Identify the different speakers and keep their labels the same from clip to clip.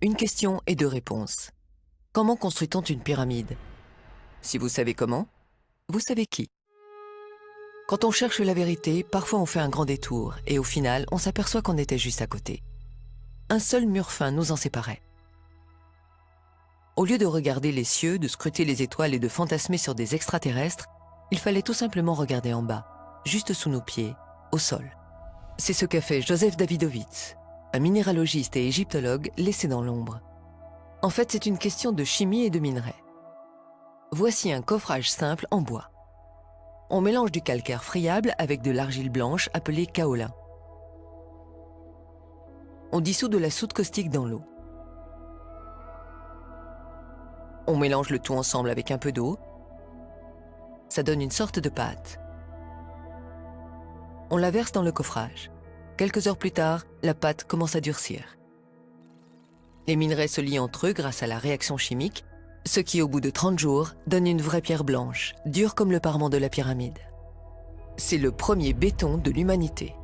Speaker 1: Une question et deux réponses. Comment construit-on une pyramide? Si vous savez comment, vous savez qui. Quand on cherche la vérité, parfois on fait un grand détour et au final, on s'aperçoit qu'on était juste à côté. Un seul mur fin nous en séparait. Au lieu de regarder les cieux, de scruter les étoiles et de fantasmer sur des extraterrestres, il fallait tout simplement regarder en bas, juste sous nos pieds, au sol. C'est ce qu'a fait Joseph Davidovits, un minéralogiste et égyptologue laissé dans l'ombre. En fait, c'est une question de chimie et de minerais. Voici un coffrage simple en bois. On mélange du calcaire friable avec de l'argile blanche appelée kaolin. On dissout de la soude caustique dans l'eau. On mélange le tout ensemble avec un peu d'eau. Ça donne une sorte de pâte. On la verse dans le coffrage. Quelques heures plus tard, la pâte commence à durcir. Les minerais se lient entre eux grâce à la réaction chimique, ce qui, au bout de 30 jours, donne une vraie pierre blanche, dure comme le parement de la pyramide. C'est le premier béton de l'humanité.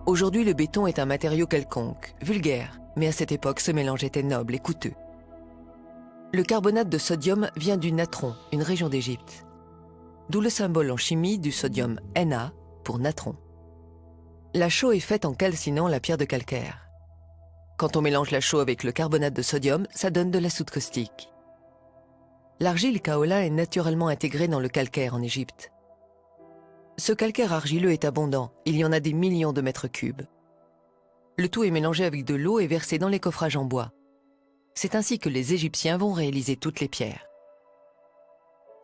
Speaker 1: Aujourd'hui, le béton est un matériau quelconque, vulgaire, mais à cette époque, ce mélange était noble et coûteux. Le carbonate de sodium vient du natron, une région d'Égypte. D'où le symbole en chimie du sodium Na pour natron. La chaux est faite en calcinant la pierre de calcaire. Quand on mélange la chaux avec le carbonate de sodium, ça donne de la soude caustique. L'argile kaolin est naturellement intégrée dans le calcaire en Égypte. Ce calcaire argileux est abondant, il y en a des millions de mètres cubes. Le tout est mélangé avec de l'eau et versé dans les coffrages en bois. C'est ainsi que les Égyptiens vont réaliser toutes les pierres.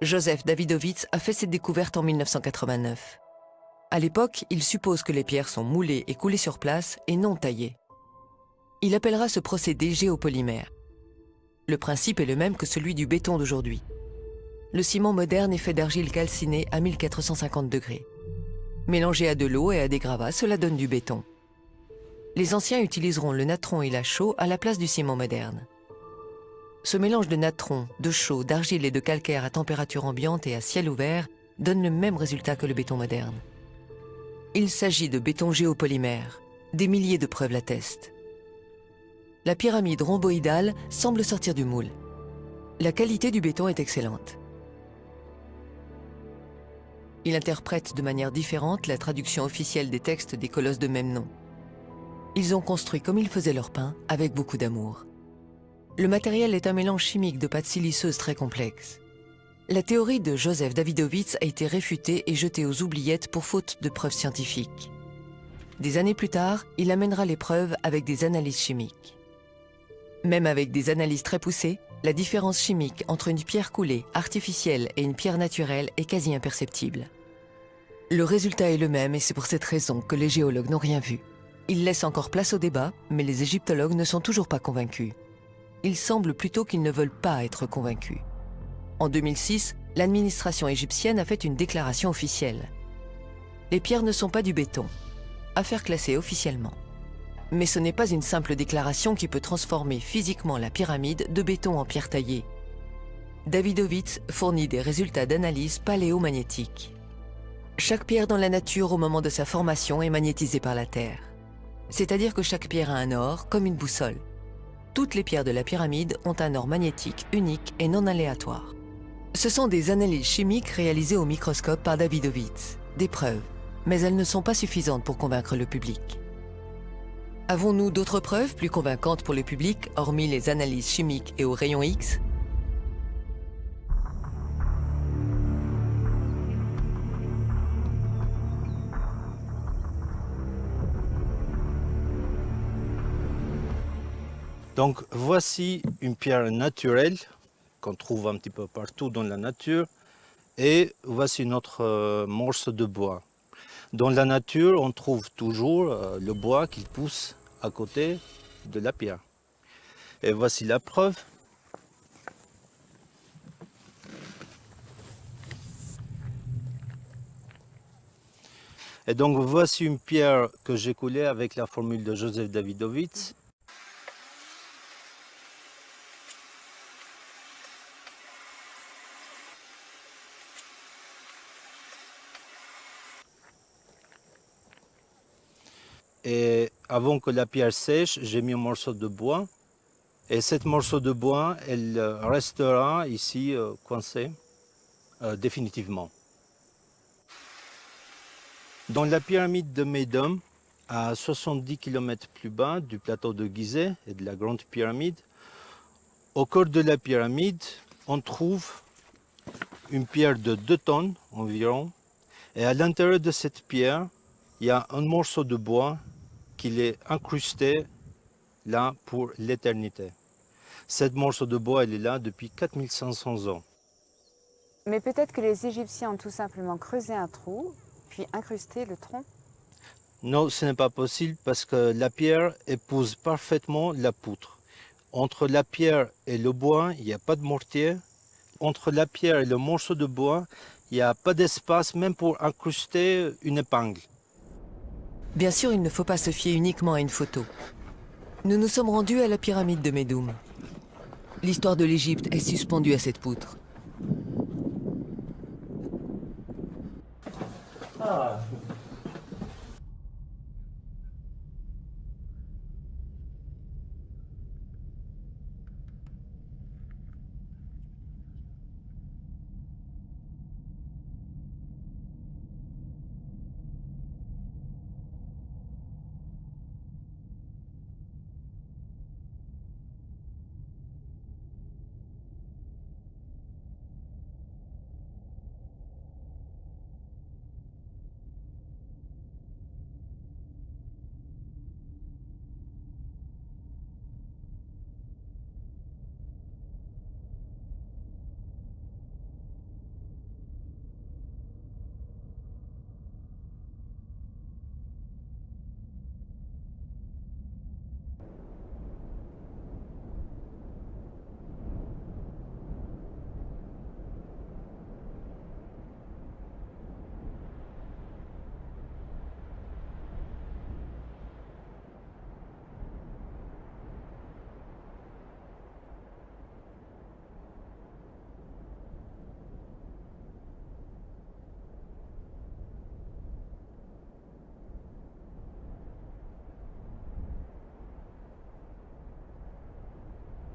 Speaker 1: Joseph Davidovits a fait cette découverte en 1989. À l'époque, il suppose que les pierres sont moulées et coulées sur place et non taillées. Il appellera ce procédé géopolymère. Le principe est le même que celui du béton d'aujourd'hui. Le ciment moderne est fait d'argile calcinée à 1450 degrés. Mélangé à de l'eau et à des gravats, cela donne du béton. Les anciens utiliseront le natron et la chaux à la place du ciment moderne. Ce mélange de natron, de chaux, d'argile et de calcaire à température ambiante et à ciel ouvert donne le même résultat que le béton moderne. Il s'agit de béton géopolymère. Des milliers de preuves l'attestent. La pyramide rhomboïdale semble sortir du moule. La qualité du béton est excellente. Il interprète de manière différente la traduction officielle des textes des colosses de même nom. Ils ont construit comme ils faisaient leur pain, avec beaucoup d'amour. Le matériel est un mélange chimique de pâtes siliceuses très complexe. La théorie de Joseph Davidovits a été réfutée et jetée aux oubliettes pour faute de preuves scientifiques. Des années plus tard, il amènera les preuves avec des analyses chimiques. Même avec des analyses très poussées, la différence chimique entre une pierre coulée, artificielle et une pierre naturelle est quasi imperceptible. Le résultat est le même et c'est pour cette raison que les géologues n'ont rien vu. Ils laissent encore place au débat, mais les égyptologues ne sont toujours pas convaincus. Il semble plutôt qu'ils ne veulent pas être convaincus. En 2006, l'administration égyptienne a fait une déclaration officielle. Les pierres ne sont pas du béton. Affaire classée officiellement. Mais ce n'est pas une simple déclaration qui peut transformer physiquement la pyramide de béton en pierre taillée. Davidovits fournit des résultats d'analyse paléomagnétique. Chaque pierre dans la nature au moment de sa formation est magnétisée par la Terre. C'est-à-dire que chaque pierre a un or, comme une boussole. Toutes les pierres de la pyramide ont un or magnétique unique et non aléatoire. Ce sont des analyses chimiques réalisées au microscope par Davidovits, des preuves, mais elles ne sont pas suffisantes pour convaincre le public. Avons-nous d'autres preuves plus convaincantes pour le public, hormis les analyses chimiques et aux rayons X?
Speaker 2: Donc voici une pierre naturelle qu'on trouve un petit peu partout dans la nature et voici notre morceau de bois. Dans la nature, on trouve toujours le bois qui pousse à côté de la pierre. Et voici la preuve. Et donc voici une pierre que j'ai coulée avec la formule de Joseph Davidovits. Et avant que la pierre sèche, j'ai mis un morceau de bois. Et ce morceau de bois, elle restera ici coincé définitivement. Dans la pyramide de Médum, à 70 km plus bas du plateau de Gizeh et de la Grande Pyramide, au cœur de la pyramide, on trouve une pierre de 2 tonnes environ. Et à l'intérieur de cette pierre, il y a un morceau de bois qui est incrusté là pour l'éternité. Ce morceau de bois, il est là depuis 4500 ans.
Speaker 3: Mais peut-être que les Égyptiens ont tout simplement creusé un trou, puis incrusté le tronc.
Speaker 2: Non, ce n'est pas possible parce que la pierre épouse parfaitement la poutre. Entre la pierre et le bois, il n'y a pas de mortier. Entre la pierre et le morceau de bois, il n'y a pas d'espace même pour incruster une épingle.
Speaker 1: Bien sûr, il ne faut pas se fier uniquement à une photo. Nous nous sommes rendus à la pyramide de Médoum. L'histoire de l'Égypte est suspendue à cette poutre.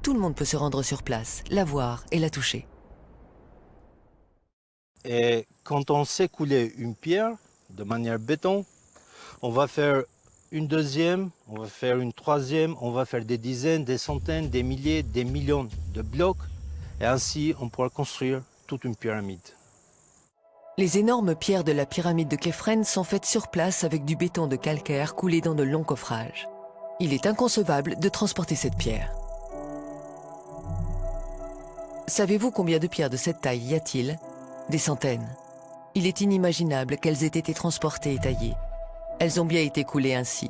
Speaker 1: Tout le monde peut se rendre sur place, la voir et la toucher.
Speaker 2: Et quand on sait couler une pierre de manière béton, on va faire une deuxième, on va faire une troisième, on va faire des dizaines, des centaines, des milliers, des millions de blocs. Et ainsi, on pourra construire toute une pyramide.
Speaker 1: Les énormes pierres de la pyramide de Képhren sont faites sur place avec du béton de calcaire coulé dans de longs coffrages. Il est inconcevable de transporter cette pierre. Savez-vous combien de pierres de cette taille y a-t-il? Des centaines. Il est inimaginable qu'elles aient été transportées et taillées. Elles ont bien été coulées ainsi.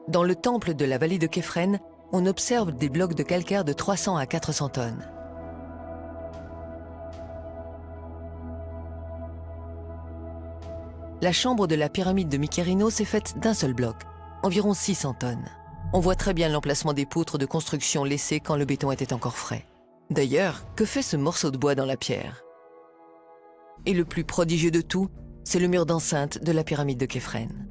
Speaker 1: Dans le temple de la vallée de Képhren, on observe des blocs de calcaire de 300 à 400 tonnes. La chambre de la pyramide de Mykérinos est faite d'un seul bloc, environ 600 tonnes. On voit très bien l'emplacement des poutres de construction laissées quand le béton était encore frais. D'ailleurs, que fait ce morceau de bois dans la pierre? Et le plus prodigieux de tout, c'est le mur d'enceinte de la pyramide de Képhren.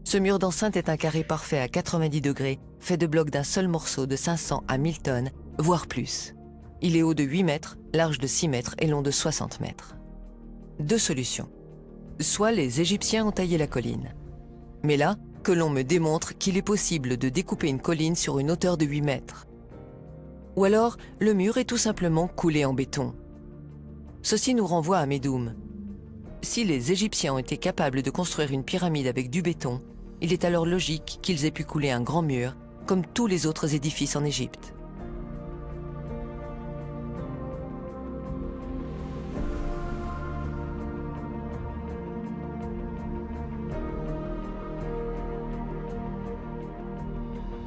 Speaker 1: Ce mur d'enceinte est un carré parfait à 90 degrés, fait de blocs d'un seul morceau de 500 à 1000 tonnes, voire plus. Il est haut de 8 mètres, large de 6 mètres et long de 60 mètres. Deux solutions. Soit les Égyptiens ont taillé la colline. Mais là, que l'on me démontre qu'il est possible de découper une colline sur une hauteur de 8 mètres. Ou alors, le mur est tout simplement coulé en béton. Ceci nous renvoie à Médoum. Si les Égyptiens ont été capables de construire une pyramide avec du béton, il est alors logique qu'ils aient pu couler un grand mur, comme tous les autres édifices en Égypte.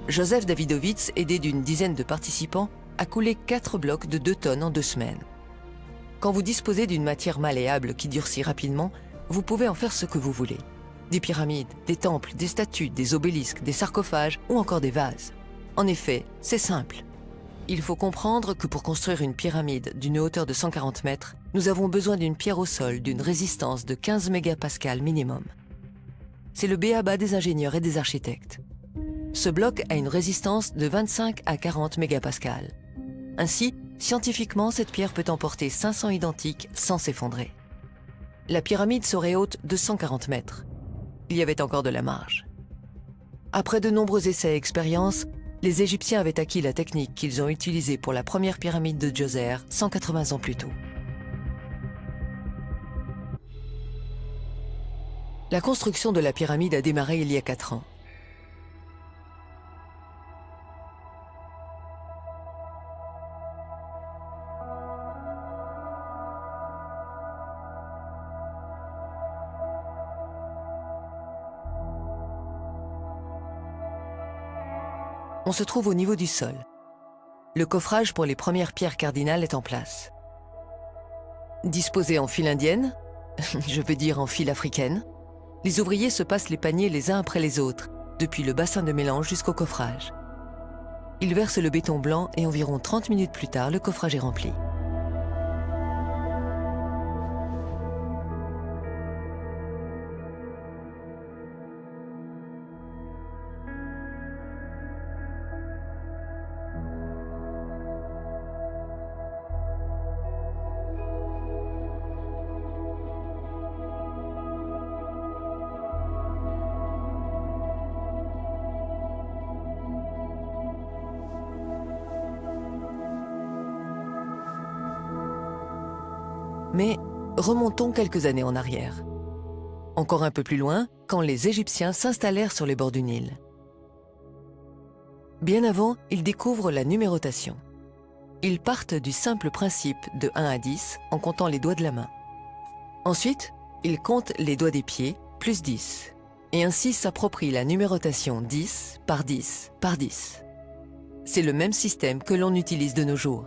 Speaker 1: Joseph Davidovits, aidé d'une dizaine de participants, a coulé 4 blocs de 2 tonnes en 2 semaines. Quand vous disposez d'une matière malléable qui durcit rapidement, vous pouvez en faire ce que vous voulez. Des pyramides, des temples, des statues, des obélisques, des sarcophages ou encore des vases. En effet, c'est simple. Il faut comprendre que pour construire une pyramide d'une hauteur de 140 mètres, nous avons besoin d'une pierre au sol d'une résistance de 15 mégapascales minimum. c'est le b.a.-ba des ingénieurs et des architectes. Ce bloc a une résistance de 25 à 40 mégapascales. Ainsi, scientifiquement, cette pierre peut emporter 500 identiques sans s'effondrer. La pyramide serait haute de 140 mètres. Il y avait encore de la marge. Après de nombreux essais et expériences, les Égyptiens avaient acquis la technique qu'ils ont utilisée pour la première pyramide de Djoser 180 ans plus tôt. La construction de la pyramide a démarré il y a 4 ans. On se trouve au niveau du sol. Le coffrage pour les premières pierres cardinales est en place. Disposés en file indienne, je veux dire en file africaine, les ouvriers se passent les paniers les uns après les autres, depuis le bassin de mélange jusqu'au coffrage. Ils versent le béton blanc et environ 30 minutes plus tard, le coffrage est rempli. Mais remontons quelques années en arrière. Encore un peu plus loin, quand les Égyptiens s'installèrent sur les bords du Nil. Bien avant, ils découvrent la numérotation. Ils partent du simple principe de 1 à 10 en comptant les doigts de la main. Ensuite, ils comptent les doigts des pieds, plus 10, et ainsi s'approprient la numérotation 10 par 10 par 10. C'est le même système que l'on utilise de nos jours.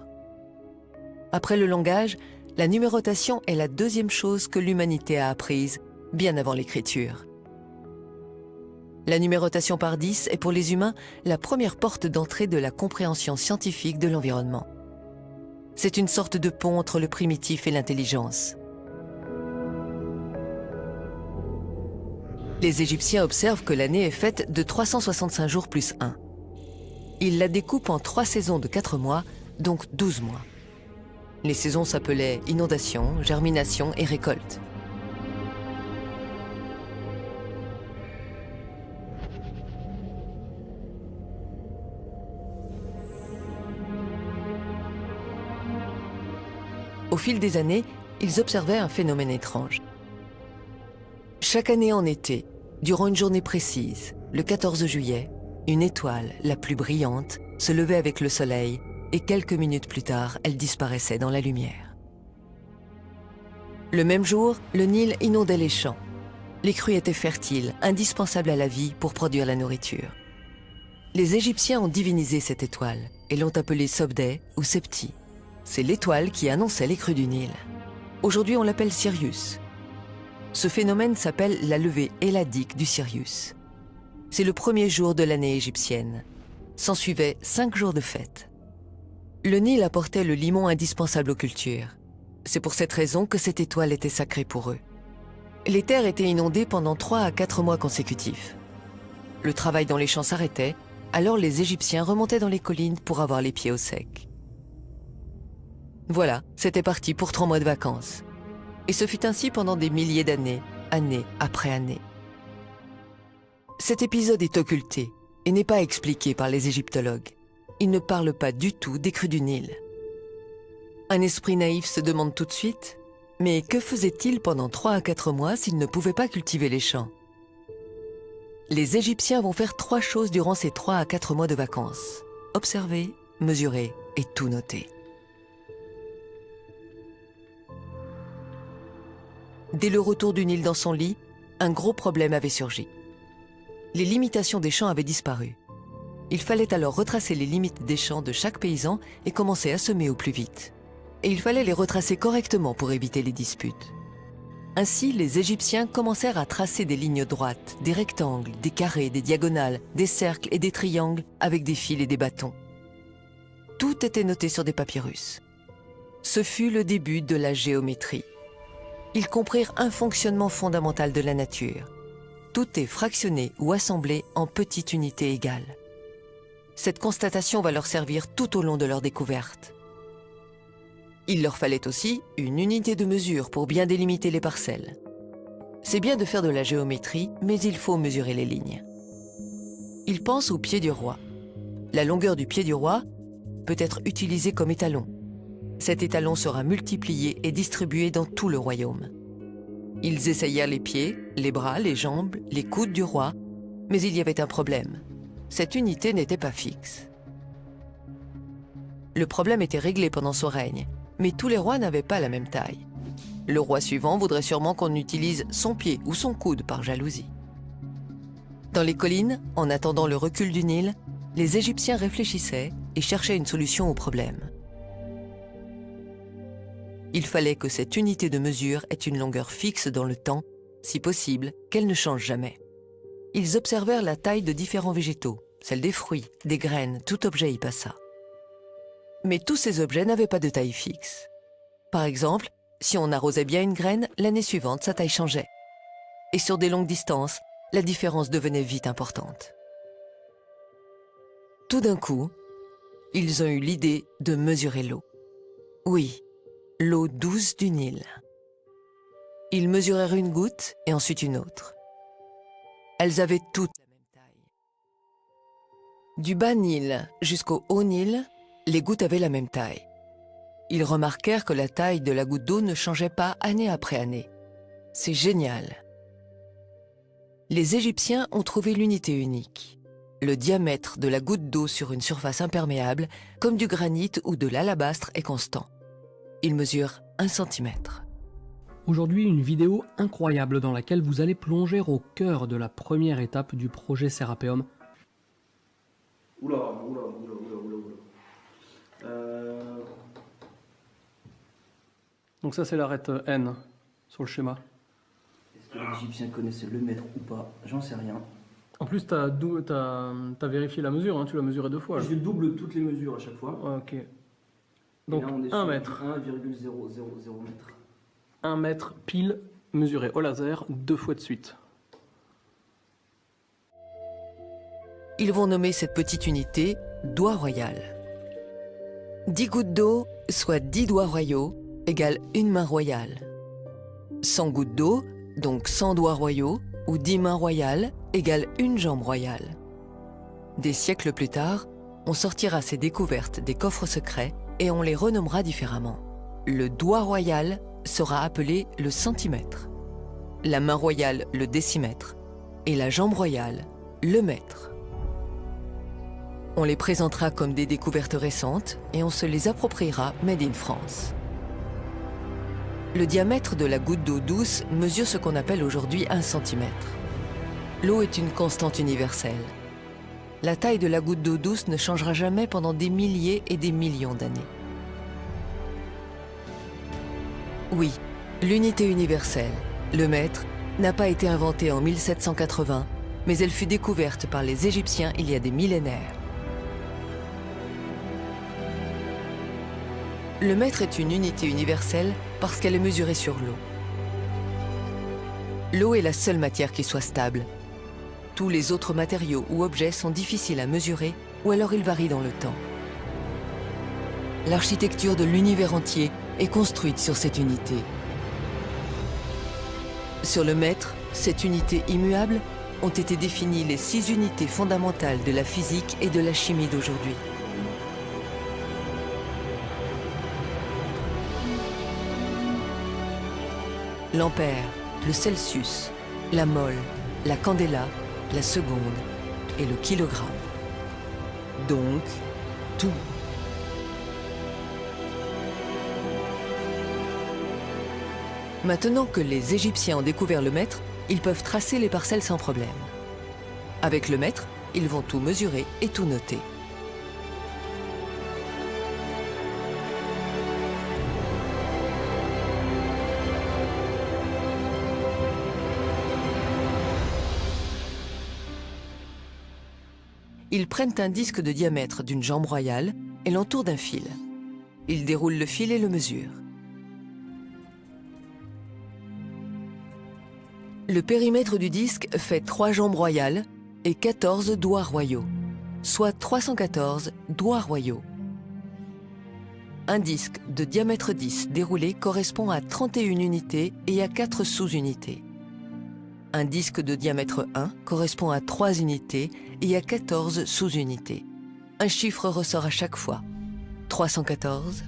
Speaker 1: Après le langage, la numérotation est la deuxième chose que l'humanité a apprise, bien avant l'écriture. La numérotation par 10 est pour les humains la première porte d'entrée de la compréhension scientifique de l'environnement. C'est une sorte de pont entre le primitif et l'intelligence. Les Égyptiens observent que l'année est faite de 365 jours plus 1. Ils la découpent en 3 saisons de 4 mois, donc 12 mois. Les saisons s'appelaient inondation, germination et récolte. Au fil des années, ils observaient un phénomène étrange. Chaque année en été, durant une journée précise, le 14 juillet, une étoile, la plus brillante, se levait avec le soleil et quelques minutes plus tard, elle disparaissait dans la lumière. Le même jour, le Nil inondait les champs. Les crues étaient fertiles, indispensables à la vie pour produire la nourriture. Les Égyptiens ont divinisé cette étoile et l'ont appelée Sobdé ou Septi. C'est l'étoile qui annonçait les crues du Nil. Aujourd'hui, on l'appelle Sirius. Ce phénomène s'appelle la levée helladique du Sirius. C'est le premier jour de l'année égyptienne. S'en suivaient 5 jours de fête. Le Nil apportait le limon indispensable aux cultures. C'est pour cette raison que cette étoile était sacrée pour eux. Les terres étaient inondées pendant 3 à 4 mois consécutifs. Le travail dans les champs s'arrêtait, alors les Égyptiens remontaient dans les collines pour avoir les pieds au sec. Voilà, c'était parti pour 3 mois de vacances. Et ce fut ainsi pendant des milliers d'années, année après année. Cet épisode est occulté et n'est pas expliqué par les égyptologues. Ils ne parlent pas du tout des crues du Nil. Un esprit naïf se demande tout de suite, mais que faisaient-ils pendant 3 à 4 mois s'ils ne pouvaient pas cultiver les champs? Les Égyptiens vont faire 3 choses durant ces 3 à 4 mois de vacances. Observer, mesurer et tout noter. Dès le retour du Nil dans son lit, un gros problème avait surgi. Les limitations des champs avaient disparu. Il fallait alors retracer les limites des champs de chaque paysan et commencer à semer au plus vite. Et il fallait les retracer correctement pour éviter les disputes. Ainsi, les Égyptiens commencèrent à tracer des lignes droites, des rectangles, des carrés, des diagonales, des cercles et des triangles avec des fils et des bâtons. Tout était noté sur des papyrus. Ce fut le début de la géométrie. Ils comprirent un fonctionnement fondamental de la nature. Tout est fractionné ou assemblé en petites unités égales. Cette constatation va leur servir tout au long de leur découverte. Il leur fallait aussi une unité de mesure pour bien délimiter les parcelles. C'est bien de faire de la géométrie, mais il faut mesurer les lignes. Ils pensent au pied du roi. La longueur du pied du roi peut être utilisée comme étalon. Cet étalon sera multiplié et distribué dans tout le royaume. Ils essayèrent les pieds, les bras, les jambes, les coudes du roi, mais il y avait un problème. Cette unité n'était pas fixe. Le problème était réglé pendant son règne, mais tous les rois n'avaient pas la même taille. Le roi suivant voudrait sûrement qu'on utilise son pied ou son coude par jalousie. Dans les collines, en attendant le recul du Nil, les Égyptiens réfléchissaient et cherchaient une solution au problème. Il fallait que cette unité de mesure ait une longueur fixe dans le temps, si possible, qu'elle ne change jamais. Ils observèrent la taille de différents végétaux, celle des fruits, des graines, tout objet y passa. Mais tous ces objets n'avaient pas de taille fixe. Par exemple, si on arrosait bien une graine, l'année suivante, sa taille changeait. Et sur des longues distances, la différence devenait vite importante. Tout d'un coup, ils ont eu l'idée de mesurer l'eau. Oui, l'eau douce du Nil. Ils mesurèrent une goutte et ensuite une autre. Elles avaient toutes la même taille. Du bas Nil jusqu'au haut Nil, les gouttes avaient la même taille. Ils remarquèrent que la taille de la goutte d'eau ne changeait pas année après année. C'est génial. Les Égyptiens ont trouvé l'unité unique. Le diamètre de la goutte d'eau sur une surface imperméable, comme du granit ou de l'alabastre, est constant. Il mesure 1 centimètre.
Speaker 4: Aujourd'hui, une vidéo incroyable dans laquelle vous allez plonger au cœur de la première étape du projet Serapeum.
Speaker 5: Oula.
Speaker 4: Donc ça c'est l'arête N sur le schéma.
Speaker 5: Est-ce que les Égyptiens connaissaient le mètre ou pas? J'en sais rien.
Speaker 4: En plus t'as vérifié la mesure, hein, tu l'as mesuré 2 fois.
Speaker 5: Je double toutes les mesures à chaque fois.
Speaker 4: Ok. Donc
Speaker 5: là, on est
Speaker 4: 1
Speaker 5: sur
Speaker 4: mètre.
Speaker 5: 1,000 mètre.
Speaker 4: 1 mètre pile mesuré au laser 2 fois de suite.
Speaker 1: Ils vont nommer cette petite unité doigt royal. 10 gouttes d'eau, soit 10 doigts royaux, égale une main royale. 100 gouttes d'eau, donc 100 doigts royaux, ou 10 mains royales, égale une jambe royale. Des siècles plus tard, on sortira ces découvertes des coffres secrets et on les renommera différemment. Le doigt royal sera appelé le centimètre, la main royale le décimètre et la jambe royale le mètre. On les présentera comme des découvertes récentes et on se les appropriera made in France. Le diamètre de la goutte d'eau douce mesure ce qu'on appelle aujourd'hui 1 centimètre. L'eau est une constante universelle. La taille de la goutte d'eau douce ne changera jamais pendant des milliers et des millions d'années. Oui, l'unité universelle, le mètre, n'a pas été inventée en 1780, mais elle fut découverte par les Égyptiens il y a des millénaires. Le mètre est une unité universelle parce qu'elle est mesurée sur l'eau. L'eau est la seule matière qui soit stable. Tous les autres matériaux ou objets sont difficiles à mesurer ou alors ils varient dans le temps. L'architecture de l'univers entier est construite sur cette unité. Sur le mètre, cette unité immuable, ont été définies les 6 unités fondamentales de la physique et de la chimie d'aujourd'hui. L'ampère, le Celsius, la mole, la candela, la seconde et le kilogramme. Donc, tout. Maintenant que les Égyptiens ont découvert le mètre, ils peuvent tracer les parcelles sans problème. Avec le mètre, ils vont tout mesurer et tout noter. Ils prennent un disque de diamètre d'une jambe royale et l'entourent d'un fil. Ils déroulent le fil et le mesurent. Le périmètre du disque fait 3 jambes royales et 14 doigts royaux, soit 314 doigts royaux. Un disque de diamètre 10 déroulé correspond à 31 unités et à 4 sous-unités. Un disque de diamètre 1 correspond à 3 unités et à 14 sous-unités. Un chiffre ressort à chaque fois. 314,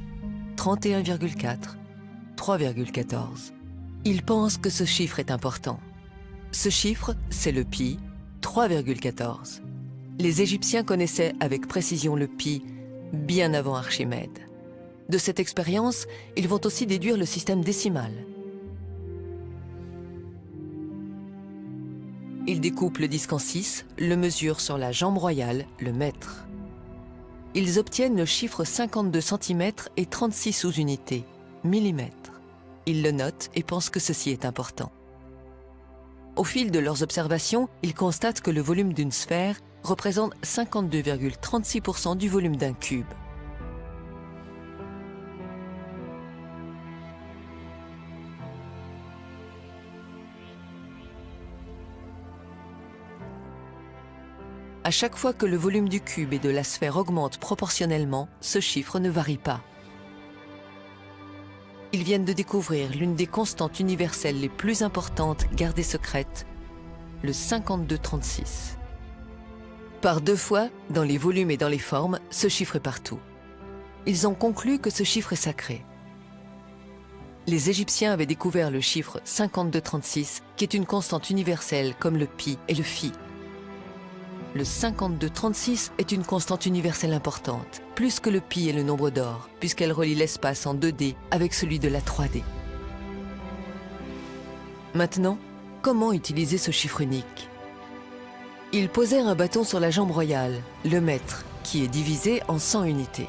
Speaker 1: 31,4, 3,14. Il pense que ce chiffre est important. Ce chiffre, c'est le pi, 3,14. Les Égyptiens connaissaient avec précision le pi bien avant Archimède. De cette expérience, ils vont aussi déduire le système décimal. Ils découpent le disque en 6, le mesurent sur la jambe royale, le mètre. Ils obtiennent le chiffre 52 cm et 36 sous-unités, millimètres. Ils le notent et pensent que ceci est important. Au fil de leurs observations, ils constatent que le volume d'une sphère représente 52,36% du volume d'un cube. À chaque fois que le volume du cube et de la sphère augmente proportionnellement, ce chiffre ne varie pas. Ils viennent de découvrir l'une des constantes universelles les plus importantes gardées secrètes, le 52,36. Par 2 fois, dans les volumes et dans les formes, ce chiffre est partout. Ils ont conclu que ce chiffre est sacré. Les Égyptiens avaient découvert le chiffre 52,36, qui est une constante universelle comme le pi et le phi. Le 52,36 est une constante universelle importante, plus que le pi et le nombre d'or, puisqu'elle relie l'espace en 2D avec celui de la 3D. Maintenant, comment utiliser ce chiffre unique? Ils posèrent un bâton sur la jambe royale, le mètre, qui est divisé en 100 unités.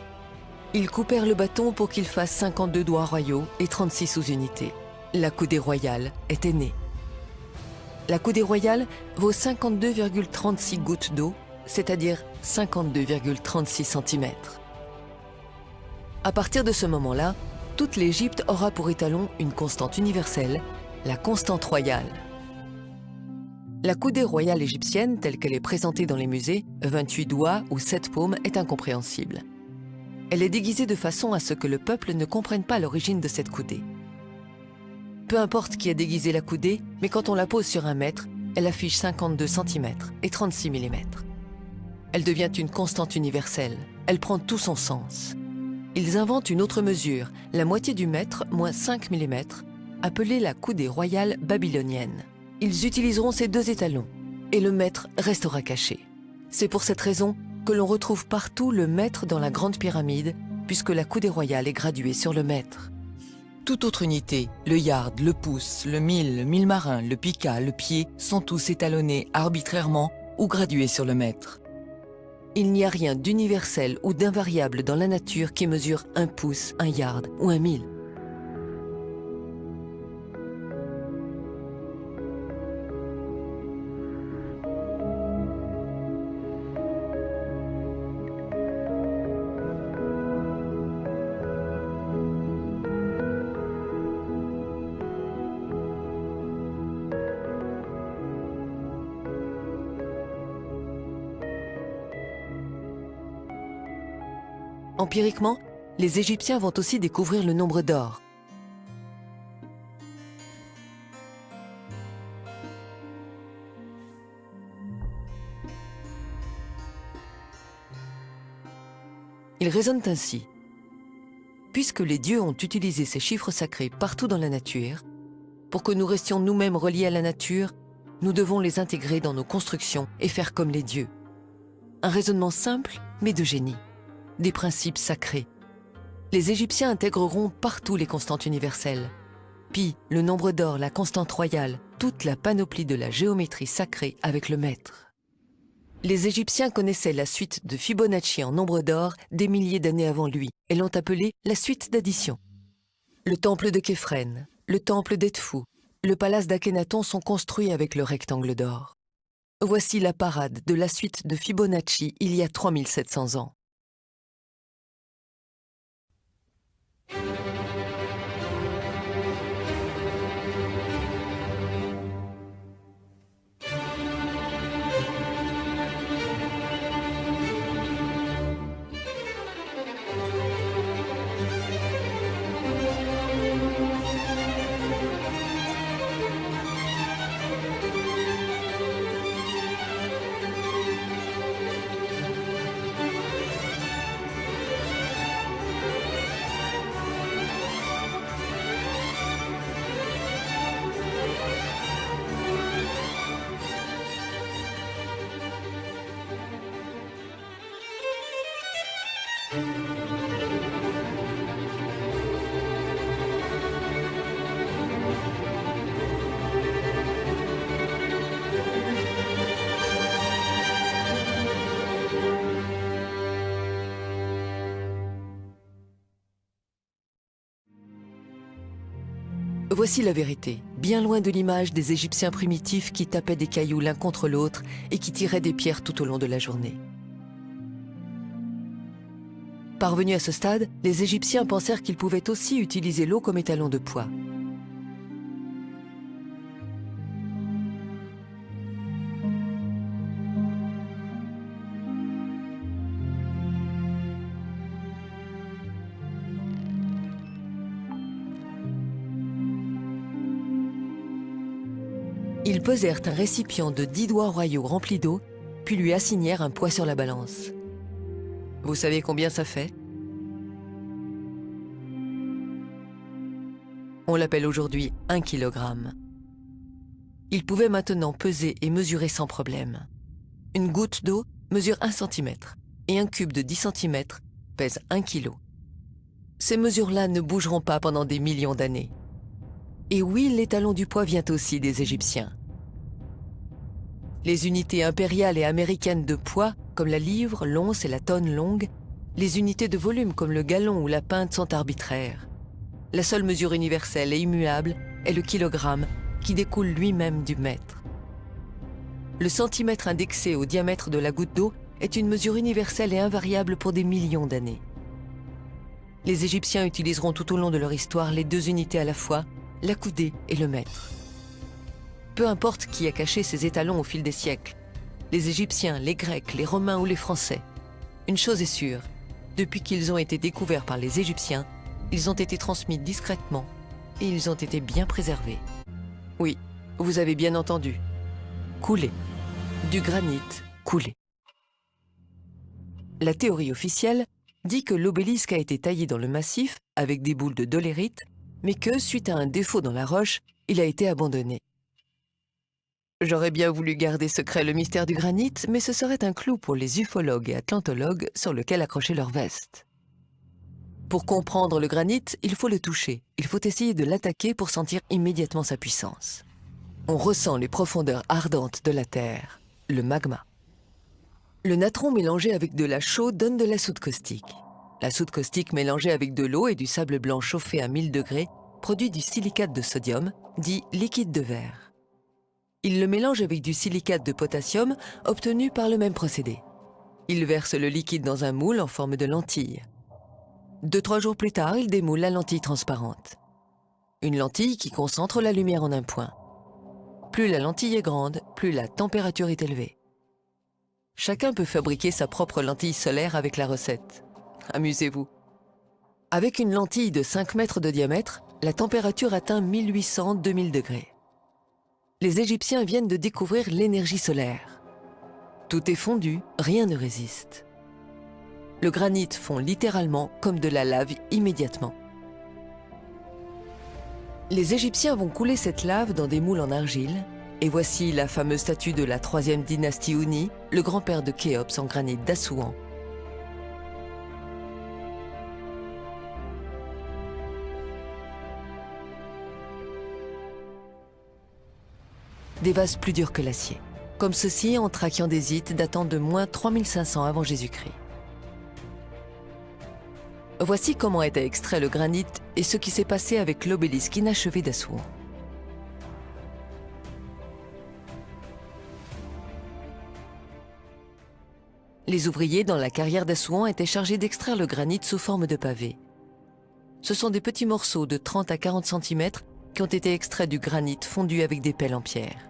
Speaker 1: Ils coupèrent le bâton pour qu'il fasse 52 doigts royaux et 36 sous-unités. La coudée royale était née. La coudée royale vaut 52,36 gouttes d'eau, c'est-à-dire 52,36 cm. À partir de ce moment-là, toute l'Égypte aura pour étalon une constante universelle, la constante royale. La coudée royale égyptienne, telle qu'elle est présentée dans les musées, 28 doigts ou 7 paumes, est incompréhensible. Elle est déguisée de façon à ce que le peuple ne comprenne pas l'origine de cette coudée. Peu importe qui a déguisé la coudée, mais quand on la pose sur un mètre, elle affiche 52 cm et 36 mm. Elle devient une constante universelle. Elle prend tout son sens. Ils inventent une autre mesure, la moitié du mètre moins 5 mm, appelée la coudée royale babylonienne. Ils utiliseront ces 2 étalons, et le mètre restera caché. C'est pour cette raison que l'on retrouve partout le mètre dans la Grande Pyramide, puisque la coudée royale est graduée sur le mètre. Toute autre unité, le yard, le pouce, le mille marin, le pica, le pied, sont tous étalonnés arbitrairement ou gradués sur le mètre. Il n'y a rien d'universel ou d'invariable dans la nature qui mesure 1 pouce, 1 yard ou 1 mille. Empiriquement, les Égyptiens vont aussi découvrir le nombre d'or. Ils raisonnent ainsi. Puisque les dieux ont utilisé ces chiffres sacrés partout dans la nature, pour que nous restions nous-mêmes reliés à la nature, nous devons les intégrer dans nos constructions et faire comme les dieux. Un raisonnement simple, mais de génie. Des principes sacrés. Les Égyptiens intégreront partout les constantes universelles. Pi, le nombre d'or, la constante royale, toute la panoplie de la géométrie sacrée avec le mètre. Les Égyptiens connaissaient la suite de Fibonacci en nombre d'or des milliers d'années avant lui et l'ont appelée la suite d'addition. Le temple de Képhren, le temple d'Edfou, le palace d'Akhénaton sont construits avec le rectangle d'or. Voici la parade de la suite de Fibonacci il y a 3700 ans. Voici la vérité, bien loin de l'image des Égyptiens primitifs qui tapaient des cailloux l'un contre l'autre et qui tiraient des pierres tout au long de la journée. Parvenus à ce stade, les Égyptiens pensèrent qu'ils pouvaient aussi utiliser l'eau comme étalon de poids. Ils pesèrent un récipient de 10 doigts royaux rempli d'eau, puis lui assignèrent un poids sur la balance. Vous savez combien ça fait? On l'appelle aujourd'hui 1 kilogramme. Ils pouvaient maintenant peser et mesurer sans problème. Une goutte d'eau mesure 1 centimètre et un cube de 10 centimètres pèse 1 kilo. Ces mesures-là ne bougeront pas pendant des millions d'années. Et oui, l'étalon du poids vient aussi des Égyptiens. Les unités impériales et américaines de poids, comme la livre, l'once et la tonne longue, les unités de volume comme le gallon ou la pinte sont arbitraires. La seule mesure universelle et immuable est le kilogramme, qui découle lui-même du mètre. Le centimètre indexé au diamètre de la goutte d'eau est une mesure universelle et invariable pour des millions d'années. Les Égyptiens utiliseront tout au long de leur histoire les deux unités à la fois, la coudée et le mètre. Peu importe qui a caché ces étalons au fil des siècles, les Égyptiens, les Grecs, les Romains ou les Français. Une chose est sûre, depuis qu'ils ont été découverts par les Égyptiens, ils ont été transmis discrètement et ils ont été bien préservés. Oui, vous avez bien entendu. Coulé. Du granit coulé. La théorie officielle dit que l'obélisque a été taillé dans le massif avec des boules de dolérite, mais que, suite à un défaut dans la roche, il a été abandonné. J'aurais bien voulu garder secret le mystère du granit, mais ce serait un clou pour les ufologues et atlantologues sur lequel accrocher leur veste. Pour comprendre le granit, il faut le toucher. Il faut essayer de l'attaquer pour sentir immédiatement sa puissance. On ressent les profondeurs ardentes de la Terre, le magma. Le natron mélangé avec de la chaux donne de la soude caustique. La soude caustique mélangée avec de l'eau et du sable blanc chauffé à 1000 degrés produit du silicate de sodium, dit liquide de verre. Il le mélange avec du silicate de potassium obtenu par le même procédé. Il verse le liquide dans un moule en forme de lentille. 2-3 jours plus tard, il démoule la lentille transparente. Une lentille qui concentre la lumière en un point. Plus la lentille est grande, plus la température est élevée. Chacun peut fabriquer sa propre lentille solaire avec la recette. Amusez-vous. Avec une lentille de 5 mètres de diamètre, la température atteint 1800-2000 degrés. Les Égyptiens viennent de découvrir l'énergie solaire. Tout est fondu, rien ne résiste. Le granit fond littéralement comme de la lave immédiatement. Les Égyptiens vont couler cette lave dans des moules en argile, et voici la fameuse statue de la 3e dynastie Ouni, le grand-père de Khéops en granit d'Assouan. Des vases plus durs que l'acier, comme ceux-ci en trachy andésite datant de moins 3500 avant Jésus-Christ. Voici comment était extrait le granit et ce qui s'est passé avec l'obélisque inachevé d'Assouan. Les ouvriers dans la carrière d'Assouan étaient chargés d'extraire le granit sous forme de pavés. Ce sont des petits morceaux de 30 à 40 cm qui ont été extraits du granit fondu avec des pelles en pierre.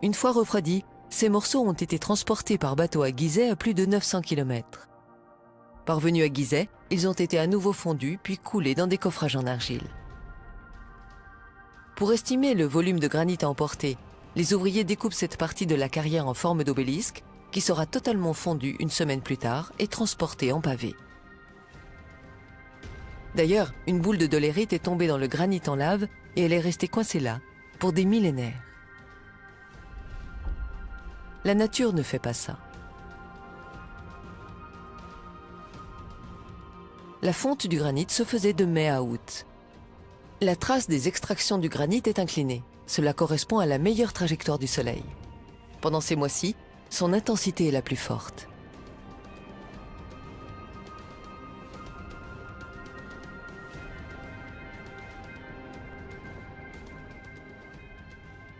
Speaker 1: Une fois refroidis, ces morceaux ont été transportés par bateau à Gizeh à plus de 900 km. Parvenus à Gizeh, ils ont été à nouveau fondus puis coulés dans des coffrages en argile. Pour estimer le volume de granit à emporter, les ouvriers découpent cette partie de la carrière en forme d'obélisque qui sera totalement fondue une semaine plus tard et transportée en pavé. D'ailleurs, une boule de dolérite est tombée dans le granit en lave et elle est restée coincée là pour des millénaires. La nature ne fait pas ça. La fonte du granit se faisait de mai à août. La trace des extractions du granit est inclinée. Cela correspond à la meilleure trajectoire du Soleil. Pendant ces mois-ci, son intensité est la plus forte.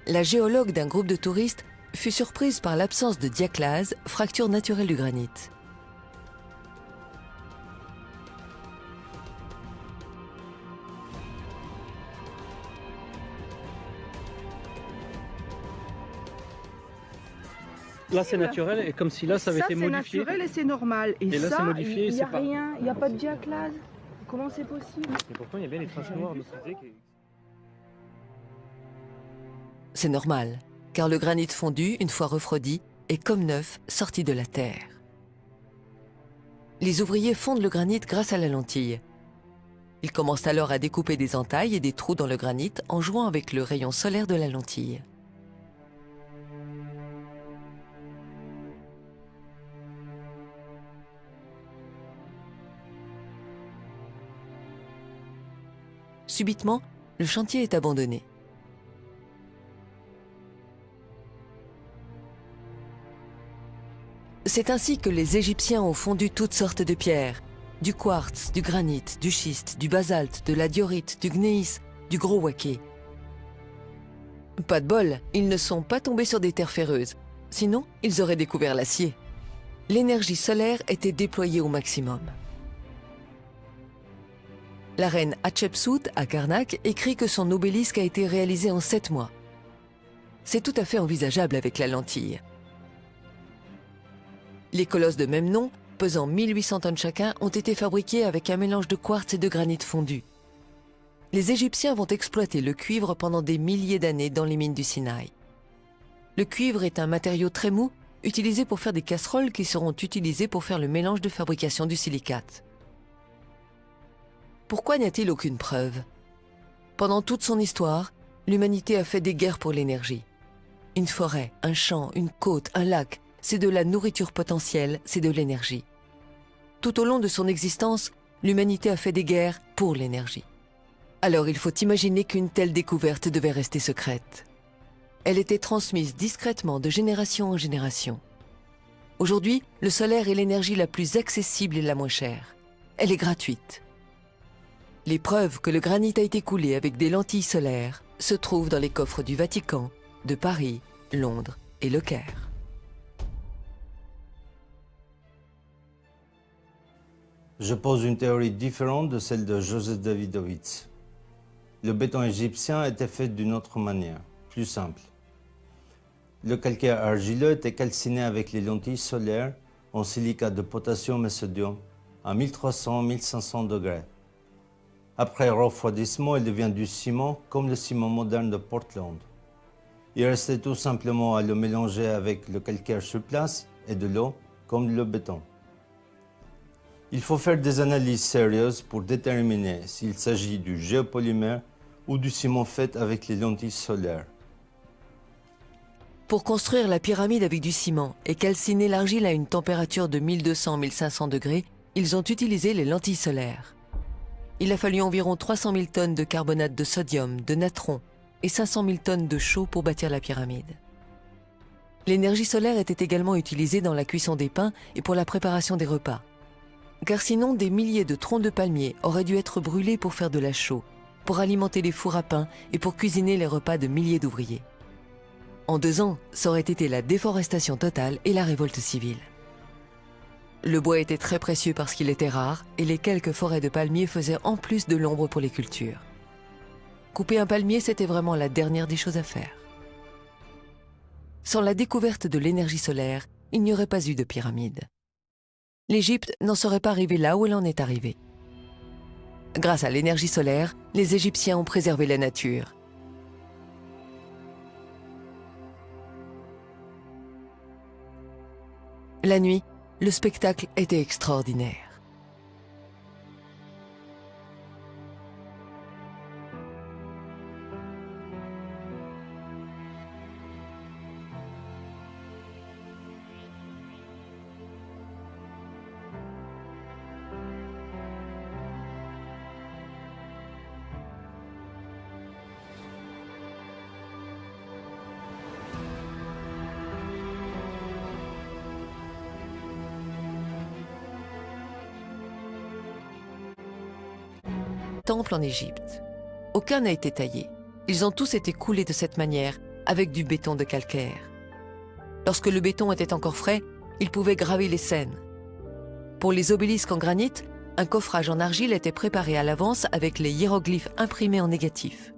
Speaker 1: La géologue d'un groupe de touristes fut surprise par l'absence de diaclase, fracture naturelle du granit.
Speaker 4: Là, c'est naturel, et comme si là, ça avait été modifié.
Speaker 6: C'est naturel et c'est normal. Et
Speaker 4: là,
Speaker 6: ça,
Speaker 4: c'est modifié,
Speaker 6: il n'y a
Speaker 4: c'est pas-
Speaker 6: rien, il n'y a pas de diaclase. Comment c'est possible?
Speaker 4: Et pourtant, il y a bien les traces noires de santé qui...
Speaker 1: C'est normal, car le granit fondu, une fois refroidi, est comme neuf, sorti de la terre. Les ouvriers fondent le granit grâce à la lentille. Ils commencent alors à découper des entailles et des trous dans le granit en jouant avec le rayon solaire de la lentille. Subitement, le chantier est abandonné. C'est ainsi que les Égyptiens ont fondu toutes sortes de pierres, du quartz, du granit, du schiste, du basalte, de la diorite, du gneiss, du gros waké. Pas de bol, ils ne sont pas tombés sur des terres ferreuses, sinon ils auraient découvert l'acier. L'énergie solaire était déployée au maximum. La reine Hatshepsut, à Karnak, écrit que son obélisque a été réalisé en 7 mois. C'est tout à fait envisageable avec la lentille. Les colosses de même nom, pesant 1800 tonnes chacun, ont été fabriqués avec un mélange de quartz et de granit fondu. Les Égyptiens vont exploiter le cuivre pendant des milliers d'années dans les mines du Sinaï. Le cuivre est un matériau très mou, utilisé pour faire des casseroles qui seront utilisées pour faire le mélange de fabrication du silicate. Pourquoi n'y a-t-il aucune preuve? Pendant toute son histoire, l'humanité a fait des guerres pour l'énergie. Une forêt, un champ, une côte, un lac, c'est de la nourriture potentielle, c'est de l'énergie. Tout au long de son existence, l'humanité a fait des guerres pour l'énergie. Alors il faut imaginer qu'une telle découverte devait rester secrète. Elle était transmise discrètement de génération en génération. Aujourd'hui, le solaire est l'énergie la plus accessible et la moins chère. Elle est gratuite. Les preuves que le granit a été coulé avec des lentilles solaires se trouvent dans les coffres du Vatican, de Paris, Londres et Le Caire.
Speaker 2: Je pose une théorie différente de celle de Joseph Davidovits. Le béton égyptien était fait d'une autre manière, plus simple. Le calcaire argileux était calciné avec les lentilles solaires en silicate de potassium et sodium à 1300-1500 degrés. Après refroidissement, il devient du ciment comme le ciment moderne de Portland. Il restait tout simplement à le mélanger avec le calcaire sur place et de l'eau comme le béton. Il faut faire des analyses sérieuses pour déterminer s'il s'agit du géopolymère ou du ciment fait avec les lentilles solaires.
Speaker 1: Pour construire la pyramide avec du ciment et calciner l'argile à une température de 1200-1500 degrés, ils ont utilisé les lentilles solaires. Il a fallu environ 300 000 tonnes de carbonate de sodium, de natron et 500 000 tonnes de chaux pour bâtir la pyramide. L'énergie solaire était également utilisée dans la cuisson des pains et pour la préparation des repas. Car sinon, des milliers de troncs de palmiers auraient dû être brûlés pour faire de la chaux, pour alimenter les fours à pain et pour cuisiner les repas de milliers d'ouvriers. En 2 ans, ça aurait été la déforestation totale et la révolte civile. Le bois était très précieux parce qu'il était rare et les quelques forêts de palmiers faisaient en plus de l'ombre pour les cultures. Couper un palmier, c'était vraiment la dernière des choses à faire. Sans la découverte de l'énergie solaire, il n'y aurait pas eu de pyramide. L'Égypte n'en serait pas arrivée là où elle en est arrivée. Grâce à l'énergie solaire, les Égyptiens ont préservé la nature. La nuit, le spectacle était extraordinaire. temples en Égypte. Aucun n'a été taillé. Ils ont tous été coulés de cette manière, avec du béton de calcaire. Lorsque le béton était encore frais, ils pouvaient graver les scènes. Pour les obélisques en granit, un coffrage en argile était préparé à l'avance avec les hiéroglyphes imprimés en négatif.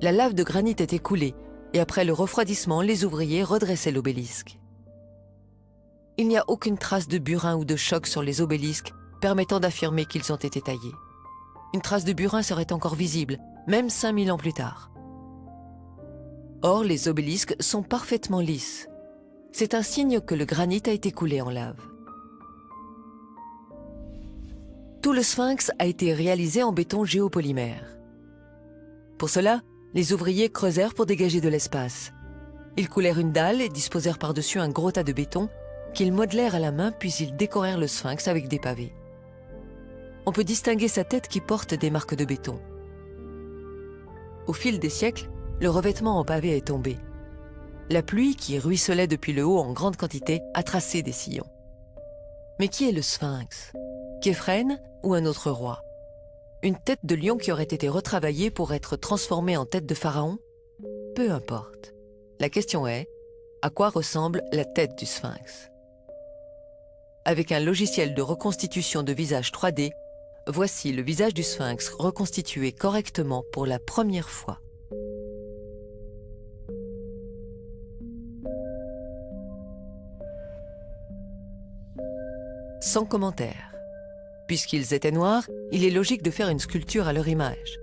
Speaker 1: La lave de granit était coulée et après le refroidissement, les ouvriers redressaient l'obélisque. Il n'y a aucune trace de burin ou de choc sur les obélisques permettant d'affirmer qu'ils ont été taillés. Une trace de burin serait encore visible, même 5000 ans plus tard. Or, les obélisques sont parfaitement lisses. C'est un signe que le granit a été coulé en lave. Tout le sphinx a été réalisé en béton géopolymère. Pour cela, les ouvriers creusèrent pour dégager de l'espace. Ils coulèrent une dalle et disposèrent par-dessus un gros tas de béton qu'ils modelèrent à la main, puis ils décorèrent le sphinx avec des pavés. On peut distinguer sa tête qui porte des marques de béton. Au fil des siècles, le revêtement en pavé est tombé. La pluie, qui ruisselait depuis le haut en grande quantité, a tracé des sillons. Mais qui est le sphinx? Képhrène ou un autre roi? Une tête de lion qui aurait été retravaillée pour être transformée en tête de pharaon? Peu importe. La question est, à quoi ressemble la tête du sphinx? Avec un logiciel de reconstitution de visage 3D, voici le visage du sphinx reconstitué correctement pour la première fois. Sans commentaire. Puisqu'ils étaient noirs, il est logique de faire une sculpture à leur image.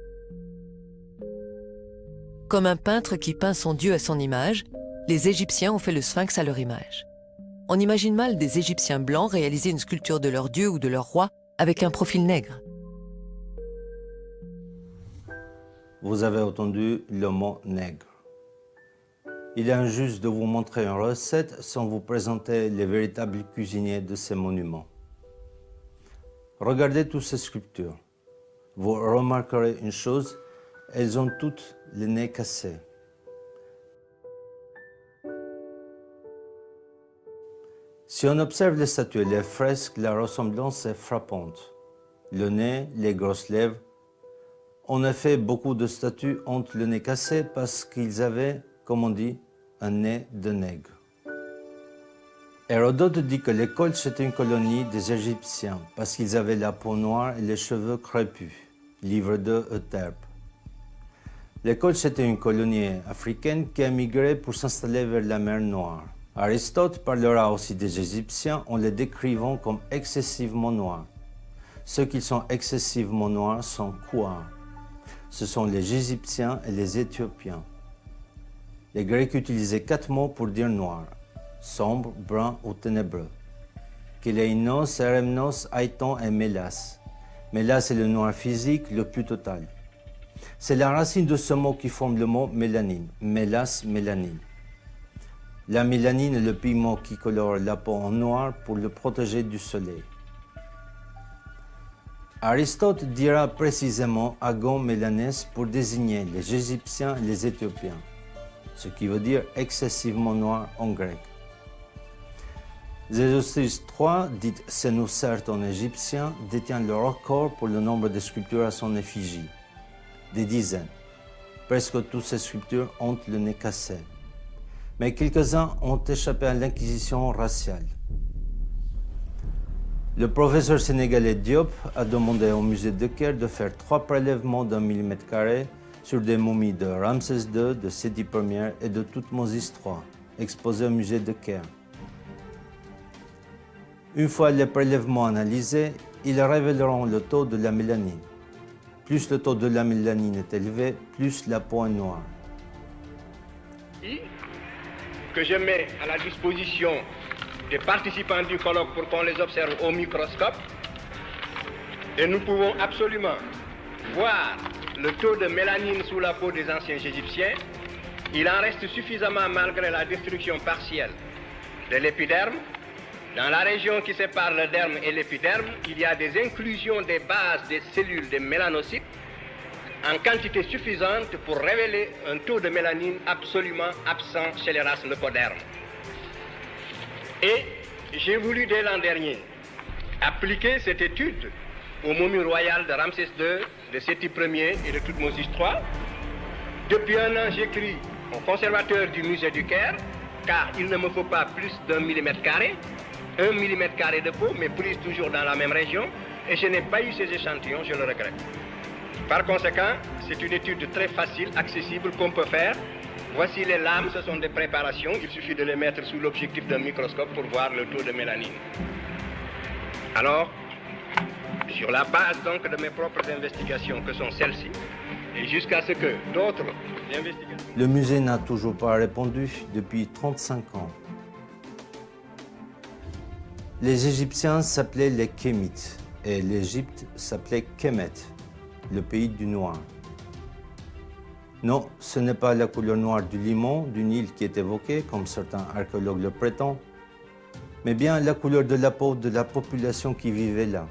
Speaker 1: Comme un peintre qui peint son dieu à son image, les Égyptiens ont fait le sphinx à leur image. On imagine mal des Égyptiens blancs réaliser une sculpture de leur dieu ou de leur roi avec un profil nègre.
Speaker 2: Vous avez entendu le mot nègre. Il est injuste de vous montrer une recette sans vous présenter les véritables cuisiniers de ces monuments. Regardez toutes ces sculptures. Vous remarquerez une chose, elles ont toutes les nez cassés. Si on observe les statues et les fresques, la ressemblance est frappante. Le nez, les grosses lèvres. En effet, beaucoup de statues ont le nez cassé parce qu'ils avaient, comme on dit, un nez de nègre. Hérodote dit que les Colches étaient une colonie des Égyptiens parce qu'ils avaient la peau noire et les cheveux crépus. Livre 2 Euterpe. Les Colches étaient une colonie africaine qui a migré pour s'installer vers la mer Noire. Aristote parlera aussi des Égyptiens en les décrivant comme excessivement noirs. Ceux qui sont excessivement noirs sont quoi? Ce sont les Égyptiens et les Éthiopiens. Les Grecs utilisaient 4 mots pour dire noir: sombre, brun ou ténébreux. Kéleinos, Eremnos, Aiton et Mélas. Mélas est le noir physique le plus total. C'est la racine de ce mot qui forme le mot mélanine. Mélas, mélanine. La mélanine est le pigment qui colore la peau en noir pour le protéger du soleil. Aristote dira précisément agon mélanès pour désigner les Égyptiens et les Éthiopiens, ce qui veut dire excessivement noir en grec. Zézostrys III, dit Sénouserte en égyptien, détient le record pour le nombre de sculptures à son effigie. Des dizaines. Presque toutes ces sculptures ont le nez cassé. Mais quelques-uns ont échappé à l'inquisition raciale. Le professeur sénégalais Diop a demandé au musée de Caire de faire 3 prélèvements d'1 mm² sur des momies de Ramsès II, de Séti Ier et de Thoutmôsis III, exposées au musée de Caire. Une fois les prélèvements analysés, ils révéleront le taux de la mélanine. Plus le taux de la mélanine est élevé, plus la peau est noire.
Speaker 7: Que je mets à la disposition des participants du colloque pour qu'on les observe au microscope. Et nous pouvons absolument voir le taux de mélanine sous la peau des anciens Égyptiens. Il en reste suffisamment malgré la destruction partielle de l'épiderme. Dans la région qui sépare le derme et l'épiderme, il y a des inclusions des bases des cellules des mélanocytes en quantité suffisante pour révéler un taux de mélanine absolument absent chez les races leucodermes. Et j'ai voulu dès l'an dernier appliquer cette étude aux momies royales de Ramsès II de Séti Ier et de Toutmoses III. Depuis un an, j'écris au conservateur du musée du Caire, car il ne me faut pas plus d'1 millimètre carré. 1 millimètre carré de peau, mais prise toujours dans la même région, et je n'ai pas eu ces échantillons, je le regrette. Par conséquent, c'est une étude très facile, accessible, qu'on peut faire. Voici les lames, ce sont des préparations, il suffit de les mettre sous l'objectif d'un microscope pour voir le taux de mélanine. Alors, sur la base donc de mes propres investigations, que sont celles-ci, et jusqu'à ce que d'autres investigations...
Speaker 2: Le musée n'a toujours pas répondu depuis 35 ans. Les Égyptiens s'appelaient les Kémites et l'Égypte s'appelait Kemet, le pays du noir. Non, ce n'est pas la couleur noire du limon, du Nil qui est évoquée, comme certains archéologues le prétendent, mais bien la couleur de la peau de la population qui vivait là.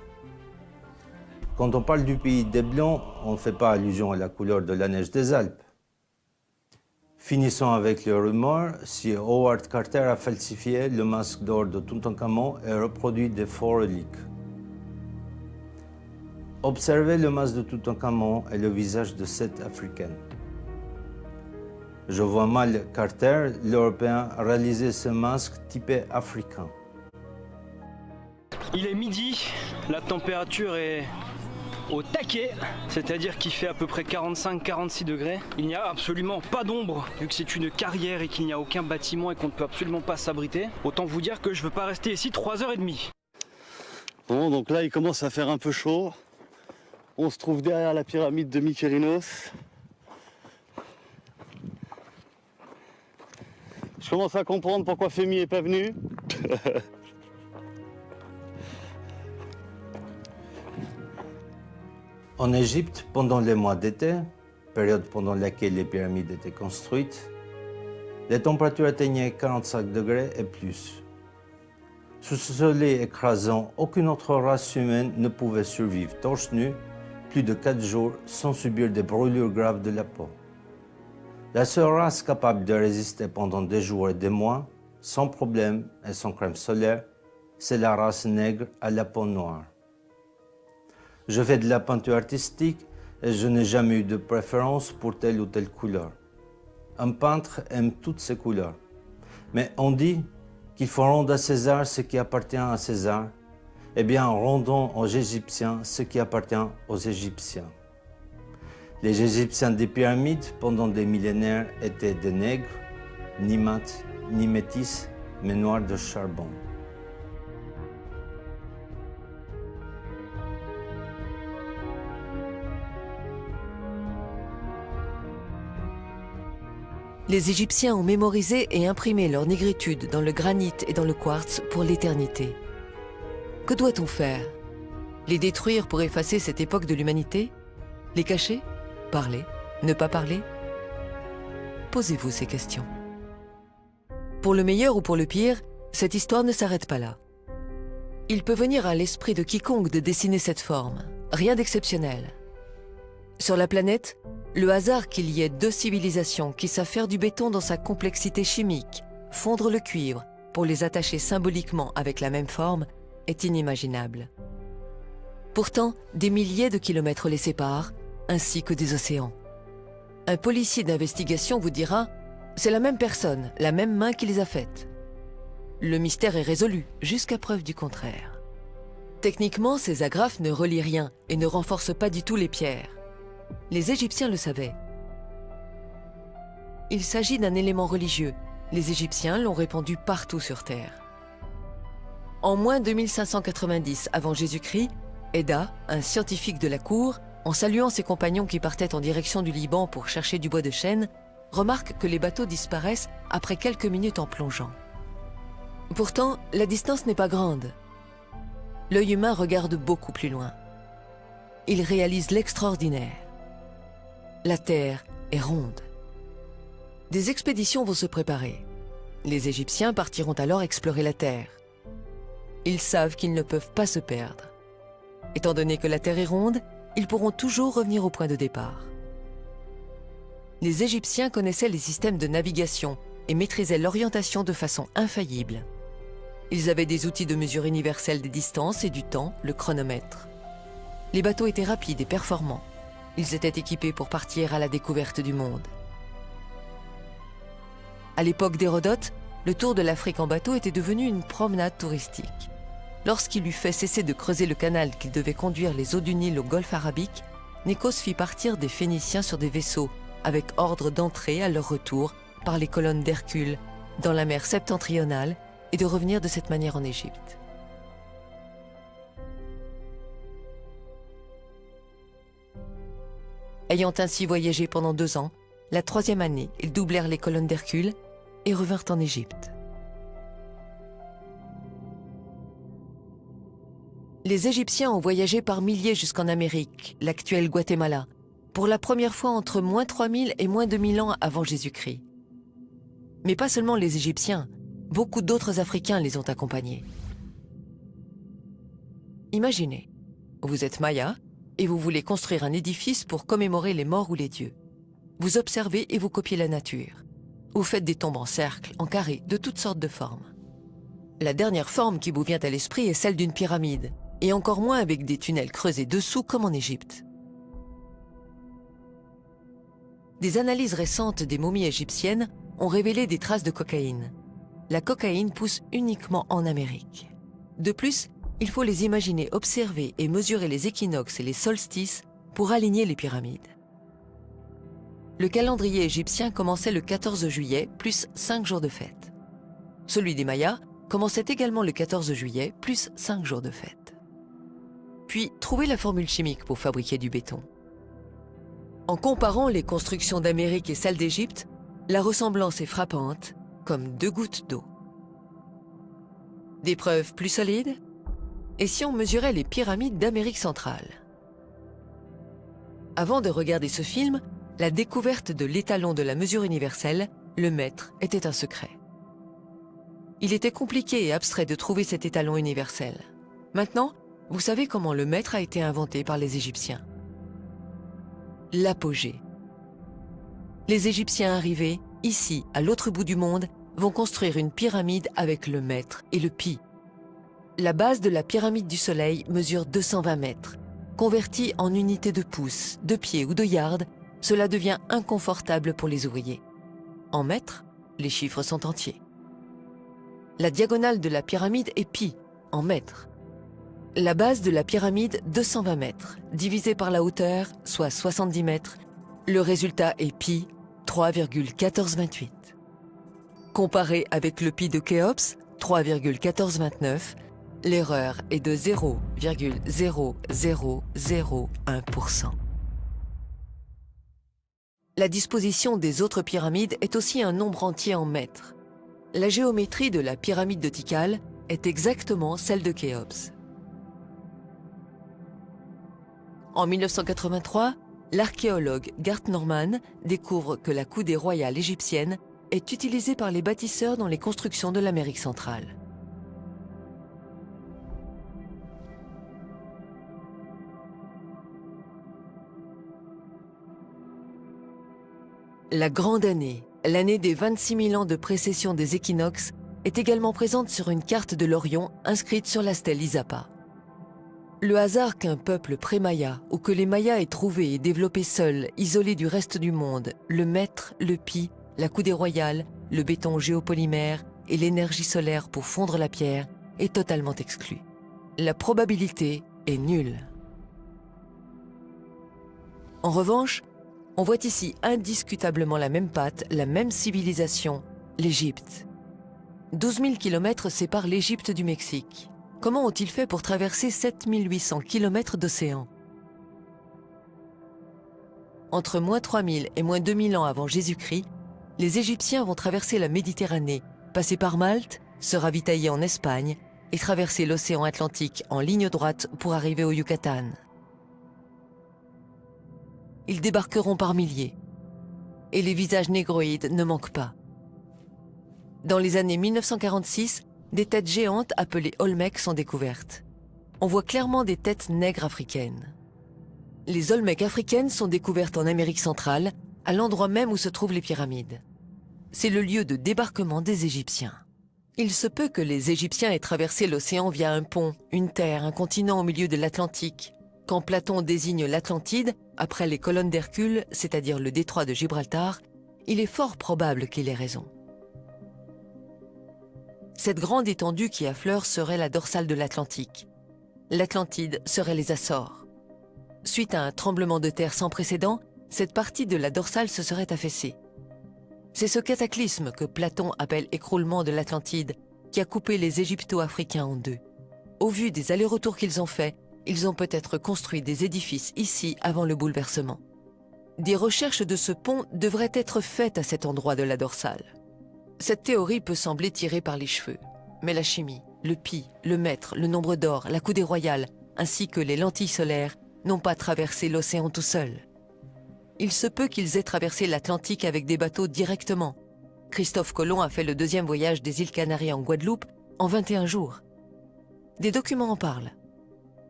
Speaker 2: Quand on parle du pays des Blancs, on ne fait pas allusion à la couleur de la neige des Alpes. Finissons avec les rumeurs, si Howard Carter a falsifié le masque d'or de Toutankhamon et reproduit des faux reliques. Observez le masque de Toutankhamon et le visage de cette Africaine. Je vois mal Carter, l'Européen, réaliser ce masque typé africain.
Speaker 8: Il est midi, la température est au taquet, c'est-à-dire qu'il fait à peu près 45-46 degrés. Il n'y a absolument pas d'ombre, vu que c'est une carrière et qu'il n'y a aucun bâtiment et qu'on ne peut absolument pas s'abriter. Autant vous dire que je ne veux pas rester ici 3h30.
Speaker 9: Bon, donc là il commence à faire un peu chaud. On se trouve derrière la pyramide de Mykérinos. Je commence à comprendre pourquoi Fémi n'est pas venu.
Speaker 2: En Égypte, pendant les mois d'été, période pendant laquelle les pyramides étaient construites, les températures atteignaient 45 degrés et plus. Sous ce soleil écrasant, aucune autre race humaine ne pouvait survivre torse nu plus de 4 jours sans subir des brûlures graves de la peau. La seule race capable de résister pendant des jours et des mois, sans problème et sans crème solaire, c'est la race nègre à la peau noire. Je fais de la peinture artistique et je n'ai jamais eu de préférence pour telle ou telle couleur. Un peintre aime toutes ces couleurs. Mais on dit qu'il faut rendre à César ce qui appartient à César. Eh bien, rendons aux Égyptiens ce qui appartient aux Égyptiens. Les Égyptiens des pyramides, pendant des millénaires, étaient des nègres, ni mat, ni métis, mais noirs de charbon.
Speaker 1: Les Égyptiens ont mémorisé et imprimé leur négritude dans le granit et dans le quartz pour l'éternité. Que doit-on faire? Les détruire pour effacer cette époque de l'humanité? Les cacher? Parler? Ne pas parler? Posez-vous ces questions. Pour le meilleur ou pour le pire, cette histoire ne s'arrête pas là. Il peut venir à l'esprit de quiconque de dessiner cette forme. Rien d'exceptionnel. Sur la planète, le hasard qu'il y ait deux civilisations qui savent faire du béton dans sa complexité chimique, fondre le cuivre pour les attacher symboliquement avec la même forme, est inimaginable. Pourtant, des milliers de kilomètres les séparent, ainsi que des océans. Un policier d'investigation vous dira « c'est la même personne, la même main qui les a faites ». Le mystère est résolu, jusqu'à preuve du contraire. Techniquement, ces agrafes ne relient rien et ne renforcent pas du tout les pierres. Les Égyptiens le savaient. Il s'agit d'un élément religieux. Les Égyptiens l'ont répandu partout sur Terre. En moins 2590 avant Jésus-Christ, Eda, un scientifique de la cour, en saluant ses compagnons qui partaient en direction du Liban pour chercher du bois de chêne, remarque que les bateaux disparaissent après quelques minutes en plongeant. Pourtant, la distance n'est pas grande. L'œil humain regarde beaucoup plus loin. Il réalise l'extraordinaire. La Terre est ronde. Des expéditions vont se préparer. Les Égyptiens partiront alors explorer la Terre. Ils savent qu'ils ne peuvent pas se perdre. Étant donné que la Terre est ronde, ils pourront toujours revenir au point de départ. Les Égyptiens connaissaient les systèmes de navigation et maîtrisaient l'orientation de façon infaillible. Ils avaient des outils de mesure universelle des distances et du temps, le chronomètre. Les bateaux étaient rapides et performants. Ils étaient équipés pour partir à la découverte du monde. À l'époque d'Hérodote, le tour de l'Afrique en bateau était devenu une promenade touristique. Lorsqu'il eut fait cesser de creuser le canal qui devait conduire les eaux du Nil au golfe arabique, Nikos fit partir des Phéniciens sur des vaisseaux avec ordre d'entrer à leur retour par les colonnes d'Hercule dans la mer septentrionale et de revenir de cette manière en Égypte. Ayant ainsi voyagé pendant 2 ans, la 3e année, ils doublèrent les colonnes d'Hercule et revinrent en Égypte. Les Égyptiens ont voyagé par milliers jusqu'en Amérique, l'actuel Guatemala, pour la première fois entre moins 3000 et moins 2000 ans avant Jésus-Christ. Mais pas seulement les Égyptiens, beaucoup d'autres Africains les ont accompagnés. Imaginez, vous êtes Maya et vous voulez construire un édifice pour commémorer les morts ou les dieux. Vous observez et vous copiez la nature. Vous faites des tombes en cercle, en carré, de toutes sortes de formes. La dernière forme qui vous vient à l'esprit est celle d'une pyramide, et encore moins avec des tunnels creusés dessous comme en Égypte. Des analyses récentes des momies égyptiennes ont révélé des traces de cocaïne. La cocaïne pousse uniquement en Amérique. De plus, il faut les imaginer observer et mesurer les équinoxes et les solstices pour aligner les pyramides. Le calendrier égyptien commençait le 14 juillet, plus 5 jours de fête. Celui des Mayas commençait également le 14 juillet, plus 5 jours de fête. Puis, trouvez la formule chimique pour fabriquer du béton. En comparant les constructions d'Amérique et celles d'Égypte, la ressemblance est frappante, comme 2 gouttes d'eau. Des preuves plus solides? Et si on mesurait les pyramides d'Amérique centrale? Avant de regarder ce film, la découverte de l'étalon de la mesure universelle, le mètre, était un secret. Il était compliqué et abstrait de trouver cet étalon universel. Maintenant, vous savez comment le mètre a été inventé par les Égyptiens. L'apogée. Les Égyptiens arrivés, ici, à l'autre bout du monde, vont construire une pyramide avec le mètre et le pi. La base de la pyramide du Soleil mesure 220 mètres. Convertie en unités de pouces, de pieds ou de yards, cela devient inconfortable pour les ouvriers. En mètres, les chiffres sont entiers. La diagonale de la pyramide est pi, en mètres. La base de la pyramide, 220 mètres, divisé par la hauteur, soit 70 mètres. Le résultat est pi, 3,1428. Comparé avec le pi de Khéops, 3,1429, l'erreur est de 0,0001%. La disposition des autres pyramides est aussi un nombre entier en mètres. La géométrie de la pyramide de Tikal est exactement celle de Khéops. En 1983, l'archéologue Gart Norman découvre que la coudée royale égyptienne est utilisée par les bâtisseurs dans les constructions de l'Amérique centrale. La grande année, l'année des 26 000 ans de précession des équinoxes, est également présente sur une carte de l'Orient inscrite sur la stèle Izapa. Le hasard qu'un peuple pré-maya ou que les Mayas aient trouvé et développé seuls, isolés du reste du monde, le mètre, le pi, la coudée royale, le béton géopolymère et l'énergie solaire pour fondre la pierre est totalement exclu. La probabilité est nulle. En revanche, on voit ici indiscutablement la même patte, la même civilisation, l'Égypte. 12 000 km séparent l'Égypte du Mexique. Comment ont-ils fait pour traverser 7 800 km d'océan? Entre moins 3000 et moins 2000 ans avant Jésus-Christ, les Égyptiens vont traverser la Méditerranée, passer par Malte, se ravitailler en Espagne et traverser l'océan Atlantique en ligne droite pour arriver au Yucatan. Ils débarqueront par milliers. Et les visages négroïdes ne manquent pas. Dans les années 1946, des têtes géantes appelées Olmecs sont découvertes. On voit clairement des têtes nègres africaines. Les Olmecs africaines sont découvertes en Amérique centrale, à l'endroit même où se trouvent les pyramides. C'est le lieu de débarquement des Égyptiens. Il se peut que les Égyptiens aient traversé l'océan via un pont, une terre, un continent au milieu de l'Atlantique. Quand Platon désigne l'Atlantide, après les colonnes d'Hercule, c'est-à-dire le détroit de Gibraltar, il est fort probable qu'il ait raison. Cette grande étendue qui affleure serait la dorsale de l'Atlantique. L'Atlantide serait les Açores. Suite à un tremblement de terre sans précédent, cette partie de la dorsale se serait affaissée. C'est ce cataclysme que Platon appelle écroulement de l'Atlantide qui a coupé les Égypto-Africains en deux. Au vu des allers-retours qu'ils ont faits, ils ont peut-être construit des édifices ici avant le bouleversement. Des recherches de ce pont devraient être faites à cet endroit de la dorsale. Cette théorie peut sembler tirée par les cheveux, mais la chimie, le pi, le mètre, le nombre d'or, la coudée royale, ainsi que les lentilles solaires n'ont pas traversé l'océan tout seuls. Il se peut qu'ils aient traversé l'Atlantique avec des bateaux directement. Christophe Colomb a fait le deuxième voyage des îles Canaries en Guadeloupe en 21 jours. Des documents en parlent.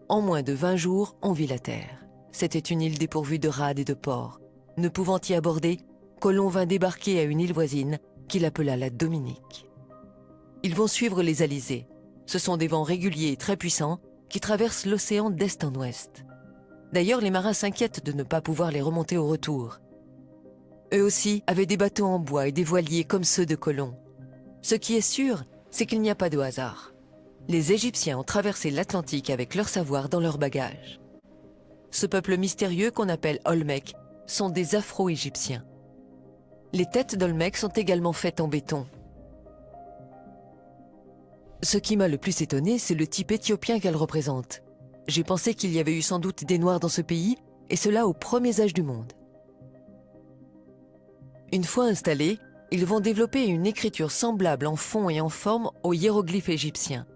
Speaker 1: En moins de 20 jours, on vit la terre. C'était une île dépourvue de rades et de ports. Ne pouvant y aborder, Colomb vint débarquer à une île voisine qu'il appela la Dominique. Ils vont suivre les alizés. Ce sont des vents réguliers et très puissants qui traversent l'océan d'est en ouest. D'ailleurs, les marins s'inquiètent de ne pas pouvoir les remonter au retour. Eux aussi avaient des bateaux en bois et des voiliers comme ceux de Colomb. Ce qui est sûr, c'est qu'il n'y a pas de hasard. Les Égyptiens ont traversé l'Atlantique avec leur savoir dans leurs bagages. Ce peuple mystérieux qu'on appelle Olmèques sont des Afro-Égyptiens. Les têtes d'Olmèques sont également faites en béton. Ce qui m'a le plus étonné, c'est le type éthiopien qu'elles représentent. J'ai pensé qu'il y avait eu sans doute des Noirs dans ce pays, et cela aux premiers âges du monde. Une fois installés, ils vont développer une écriture semblable en fond et en forme aux hiéroglyphes égyptiens.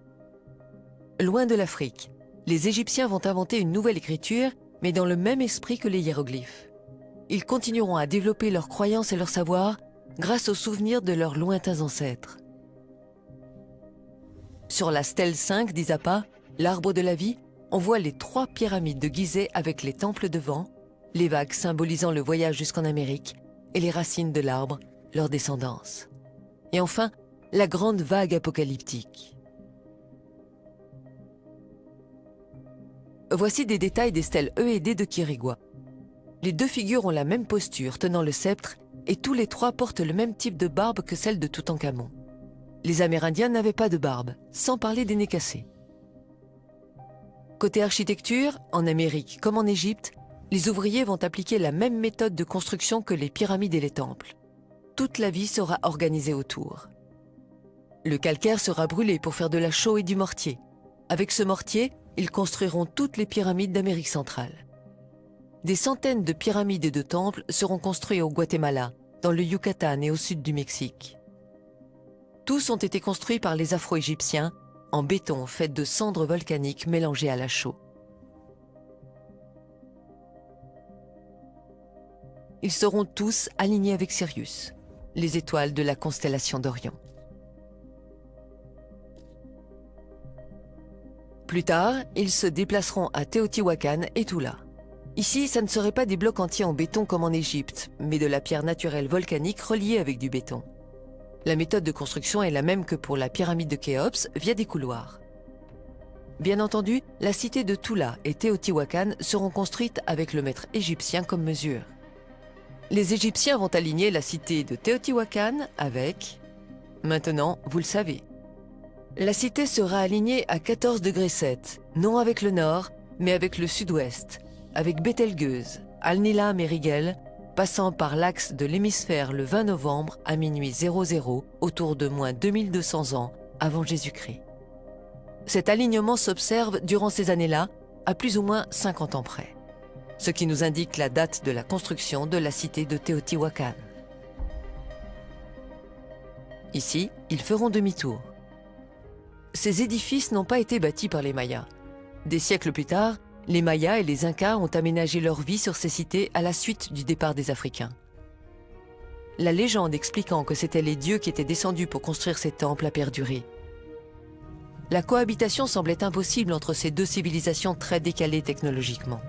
Speaker 1: Loin de l'Afrique, les Égyptiens vont inventer une nouvelle écriture, mais dans le même esprit que les hiéroglyphes. Ils continueront à développer leurs croyances et leur savoir grâce aux souvenirs de leurs lointains ancêtres. Sur la stèle 5 d'Izapa, l'arbre de la vie, on voit les 3 pyramides de Gizeh avec les temples devant, les vagues symbolisant le voyage jusqu'en Amérique et les racines de l'arbre, leur descendance. Et enfin, la grande vague apocalyptique. Voici des détails des stèles E et D de Quirigua. Les 2 figures ont la même posture, tenant le sceptre, et tous les 3 portent le même type de barbe que celle de Toutankhamon. Les Amérindiens n'avaient pas de barbe, sans parler des nez cassés. Côté architecture, en Amérique comme en Égypte, les ouvriers vont appliquer la même méthode de construction que les pyramides et les temples. Toute la vie sera organisée autour. Le calcaire sera brûlé pour faire de la chaux et du mortier. Avec ce mortier, ils construiront toutes les pyramides d'Amérique centrale. Des centaines de pyramides et de temples seront construits au Guatemala, dans le Yucatan et au sud du Mexique. Tous ont été construits par les Afro-Égyptiens, en béton fait de cendres volcaniques mélangées à la chaux. Ils seront tous alignés avec Sirius, les étoiles de la constellation d'Orion. Plus tard, ils se déplaceront à Teotihuacan et Tula. Ici, ça ne serait pas des blocs entiers en béton comme en Égypte, mais de la pierre naturelle volcanique reliée avec du béton. La méthode de construction est la même que pour la pyramide de Khéops, via des couloirs. Bien entendu, la cité de Tula et Teotihuacan seront construites avec le mètre égyptien comme mesure. Les Égyptiens vont aligner la cité de Teotihuacan avec... Maintenant, vous le savez. La cité sera alignée à 14 degrés 7, non avec le nord, mais avec le sud-ouest, avec Bételgeuse, Al-Nilam et Rigel, passant par l'axe de l'hémisphère le 20 novembre à minuit 00, autour de moins 2200 ans avant Jésus-Christ. Cet alignement s'observe durant ces années-là, à plus ou moins 50 ans près, ce qui nous indique la date de la construction de la cité de Teotihuacan. Ici, ils feront demi-tour. Ces édifices n'ont pas été bâtis par les Mayas. Des siècles plus tard, les Mayas et les Incas ont aménagé leur vie sur ces cités à la suite du départ des Africains. La légende expliquant que c'étaient les dieux qui étaient descendus pour construire ces temples a perduré. La cohabitation semblait impossible entre ces 2 civilisations très décalées technologiquement.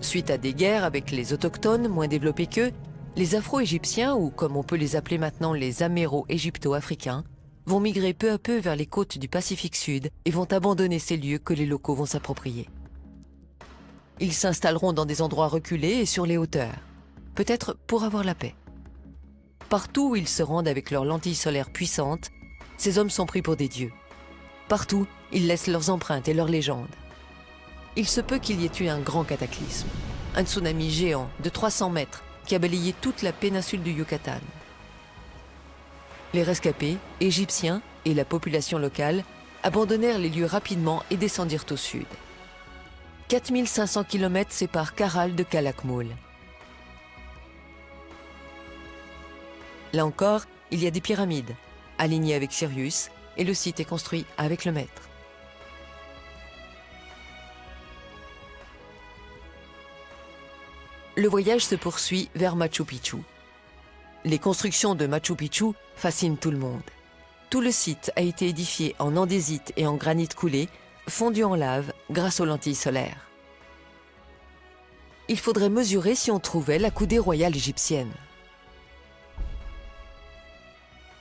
Speaker 1: Suite à des guerres avec les autochtones moins développés qu'eux, les Afro-Égyptiens, ou comme on peut les appeler maintenant les Améro-Égypto-Africains, vont migrer peu à peu vers les côtes du Pacifique Sud et vont abandonner ces lieux que les locaux vont s'approprier. Ils s'installeront dans des endroits reculés et sur les hauteurs, peut-être pour avoir la paix. Partout où ils se rendent avec leurs lentilles solaires puissantes, ces hommes sont pris pour des dieux. Partout, ils laissent leurs empreintes et leurs légendes. Il se peut qu'il y ait eu un grand cataclysme, un tsunami géant de 300 mètres qui a balayé toute la péninsule du Yucatan. Les rescapés, égyptiens et la population locale abandonnèrent les lieux rapidement et descendirent au sud. 4500 km séparent Caral de Calakmul. Là encore, il y a des pyramides, alignées avec Sirius, et le site est construit avec le maître. Le voyage se poursuit vers Machu Picchu. Les constructions de Machu Picchu fascinent tout le monde. Tout le site a été édifié en andésite et en granit coulé, fondu en lave grâce aux lentilles solaires. Il faudrait mesurer si on trouvait la coudée royale égyptienne.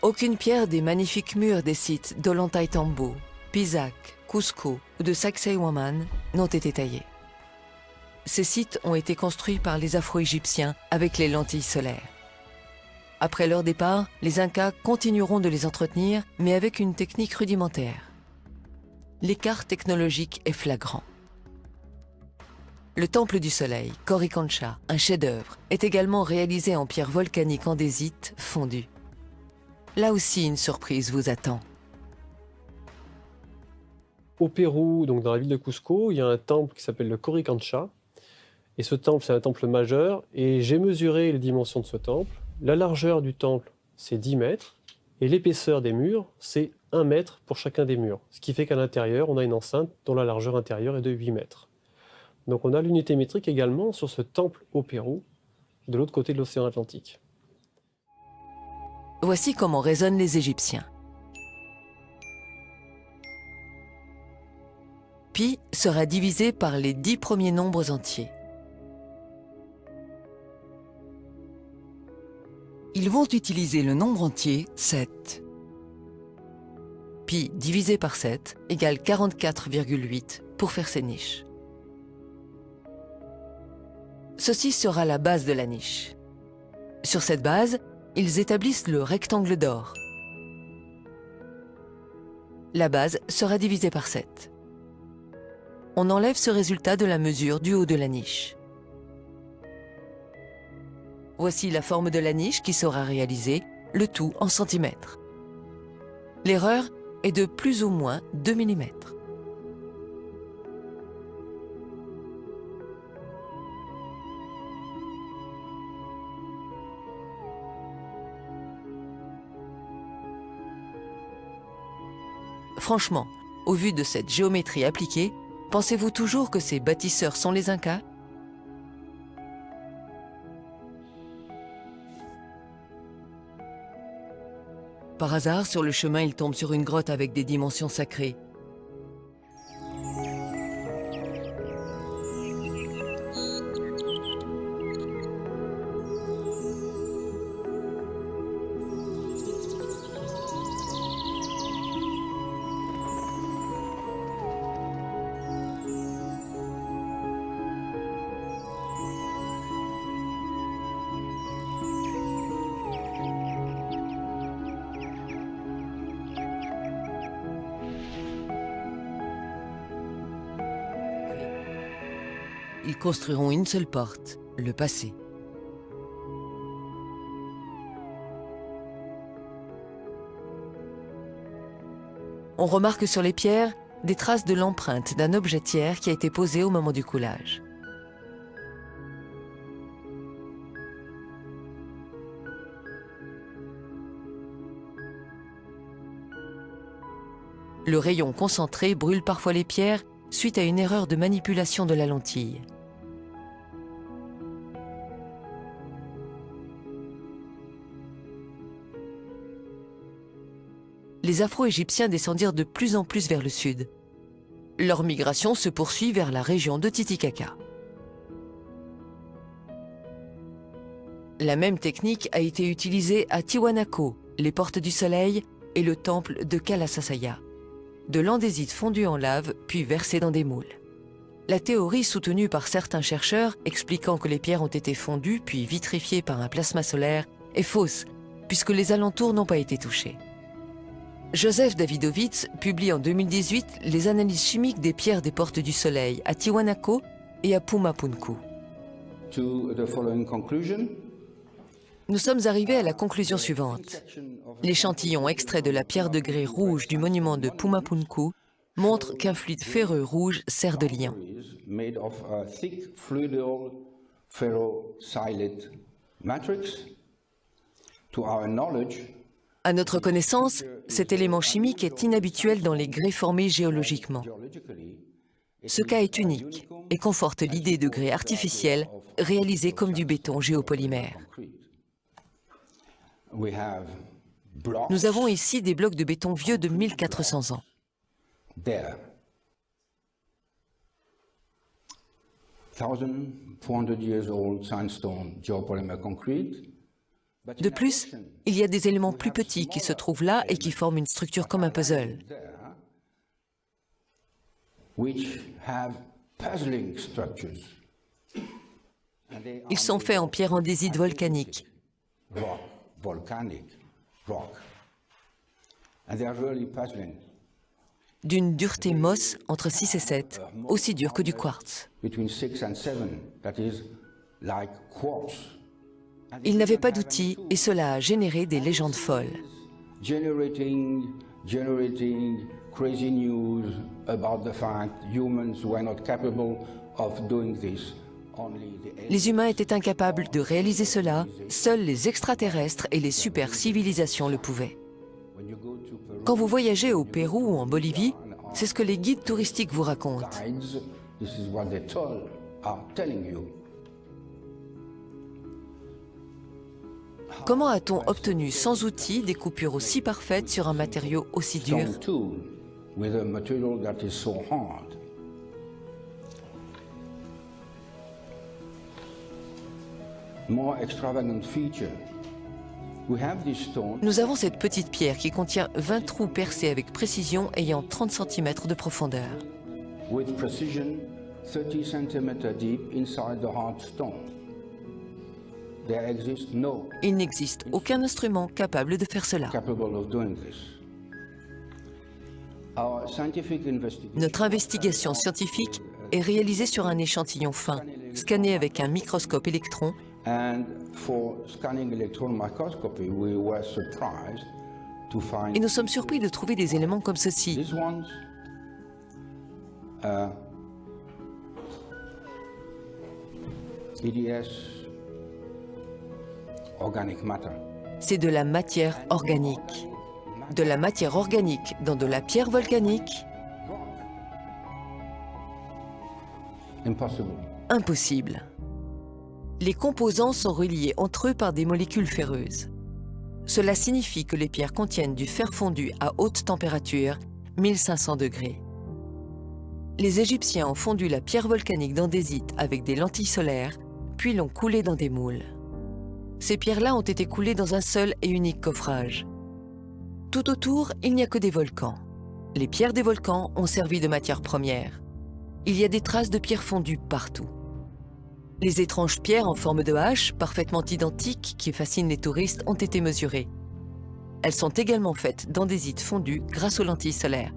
Speaker 1: Aucune pierre des magnifiques murs des sites d'Ollantaytambo, Pisac, Cusco ou de Sacsayhuaman n'ont été taillées. Ces sites ont été construits par les Afro-Égyptiens avec les lentilles solaires. Après leur départ, les Incas continueront de les entretenir, mais avec une technique rudimentaire. L'écart technologique est flagrant. Le temple du soleil, Coricancha, un chef-d'œuvre, est également réalisé en pierre volcanique andésite fondue. Là aussi, une surprise vous attend.
Speaker 10: Au Pérou, donc dans la ville de Cusco, il y a un temple qui s'appelle le Coricancha. Et ce temple, c'est un temple majeur. Et j'ai mesuré les dimensions de ce temple. La largeur du temple, c'est 10 mètres. Et l'épaisseur des murs, c'est 1 mètre pour chacun des murs. Ce qui fait qu'à l'intérieur, on a une enceinte dont la largeur intérieure est de 8 mètres. Donc on a l'unité métrique également sur ce temple au Pérou, de l'autre côté de l'océan Atlantique.
Speaker 1: Voici comment raisonnent les Égyptiens. Pi sera divisé par les 10 premiers nombres entiers. Ils vont utiliser le nombre entier 7. Pi divisé par 7 égale 44,8 pour faire ces niches. Ceci sera la base de la niche. Sur cette base, ils établissent le rectangle d'or. La base sera divisée par 7. On enlève ce résultat de la mesure du haut de la niche. Voici la forme de la niche qui sera réalisée, le tout en centimètres. L'erreur est de plus ou moins 2 mm. Franchement, au vu de cette géométrie appliquée, pensez-vous toujours que ces bâtisseurs sont les Incas ? Par hasard, sur le chemin, ils tombent sur une grotte avec des dimensions sacrées. Ils construiront une seule porte, le passé. On remarque sur les pierres des traces de l'empreinte d'un objet tiers qui a été posé au moment du coulage. Le rayon concentré brûle parfois les pierres suite à une erreur de manipulation de la lentille. Les Afro-Égyptiens descendirent de plus en plus vers le sud. Leur migration se poursuit vers la région de Titicaca. La même technique a été utilisée à Tiwanaku, les portes du soleil et le temple de Kalasasaya, de l'andésite fondu en lave puis versé dans des moules. La théorie soutenue par certains chercheurs expliquant que les pierres ont été fondues puis vitrifiées par un plasma solaire est fausse, puisque les alentours n'ont pas été touchés. Joseph Davidovits publie en 2018 les analyses chimiques des pierres des portes du Soleil à Tiwanaku et à Pumapunku. Nous sommes arrivés à la conclusion suivante. L'échantillon extrait de la pierre de grès rouge du monument de Pumapunku montre qu'un fluide ferreux rouge sert de liant. À notre connaissance, cet élément chimique est inhabituel dans les grès formés géologiquement. Ce cas est unique et conforte l'idée de grès artificiel réalisé comme du béton géopolymère. Nous avons ici des blocs de béton vieux de 1400 ans. De plus, il y a des éléments plus petits qui se trouvent là et qui forment une structure comme un puzzle. Ils sont faits en pierre andésite volcanique. D'une dureté Mohs entre 6 et 7, aussi dure que du quartz. Ils n'avaient pas d'outils et cela a généré des légendes folles. Les humains étaient incapables de réaliser cela, seuls les extraterrestres et les super civilisations le pouvaient. Quand vous voyagez au Pérou ou en Bolivie, c'est ce que les guides touristiques vous racontent. Comment a-t-on obtenu sans outils des coupures aussi parfaites sur un matériau aussi dur? Nous avons cette petite pierre qui contient 20 trous percés avec précision ayant 30 cm de profondeur. Il n'existe aucun instrument capable de faire cela. Notre investigation scientifique est réalisée sur un échantillon fin, scanné avec un microscope électron. Et nous sommes surpris de trouver des éléments comme ceci. C'est de la matière organique. De la matière organique dans de la pierre volcanique? Impossible. Les composants sont reliés entre eux par des molécules ferreuses. Cela signifie que les pierres contiennent du fer fondu à haute température, 1500 degrés. Les Égyptiens ont fondu la pierre volcanique d'andésite avec des lentilles solaires, puis l'ont coulée dans des moules. Ces pierres-là ont été coulées dans un seul et unique coffrage. Tout autour, il n'y a que des volcans. Les pierres des volcans ont servi de matière première. Il y a des traces de pierres fondues partout. Les étranges pierres en forme de hache, parfaitement identiques, qui fascinent les touristes, ont été mesurées. Elles sont également faites d'andésite fondue grâce aux lentilles solaires.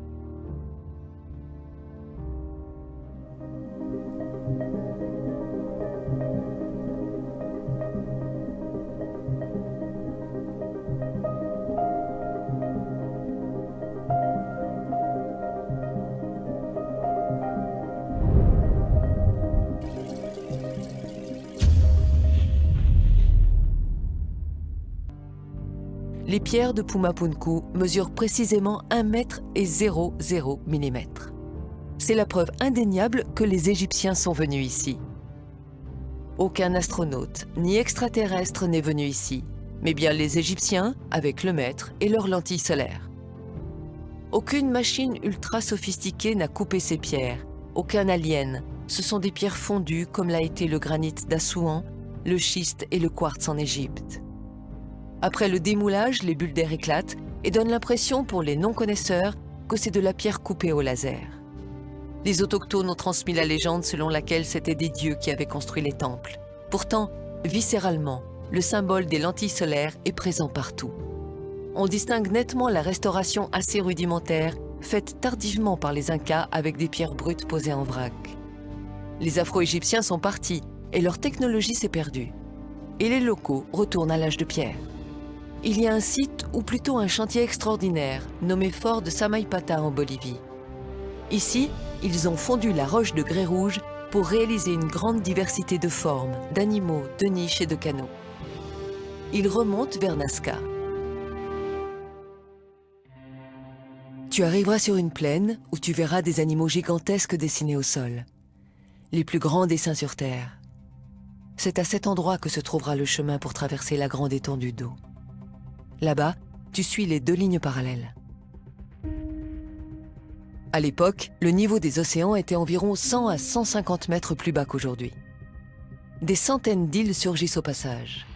Speaker 1: Les pierres de Pumapunku mesurent précisément 1 mètre et 0,0 mm. C'est la preuve indéniable que les Égyptiens sont venus ici. Aucun astronaute ni extraterrestre n'est venu ici, mais bien les Égyptiens avec le mètre et leurs lentilles solaires. Aucune machine ultra sophistiquée n'a coupé ces pierres, aucun alien. Ce sont des pierres fondues comme l'a été le granit d'Assouan, le schiste et le quartz en Égypte. Après le démoulage, les bulles d'air éclatent et donnent l'impression pour les non-connaisseurs que c'est de la pierre coupée au laser. Les autochtones ont transmis la légende selon laquelle c'étaient des dieux qui avaient construit les temples. Pourtant, viscéralement, le symbole des lentilles solaires est présent partout. On distingue nettement la restauration assez rudimentaire, faite tardivement par les Incas avec des pierres brutes posées en vrac. Les Afro-Égyptiens sont partis et leur technologie s'est perdue. Et les locaux retournent à l'âge de pierre. Il y a un site, ou plutôt un chantier extraordinaire, nommé Fort de Samaipata en Bolivie. Ici, ils ont fondu la roche de grès rouge pour réaliser une grande diversité de formes, d'animaux, de niches et de canaux. Ils remontent vers Nazca. Tu arriveras sur une plaine où tu verras des animaux gigantesques dessinés au sol. Les plus grands dessins sur terre. C'est à cet endroit que se trouvera le chemin pour traverser la grande étendue d'eau. Là-bas, tu suis les 2 lignes parallèles. À l'époque, le niveau des océans était environ 100 à 150 mètres plus bas qu'aujourd'hui. Des centaines d'îles surgissent au passage.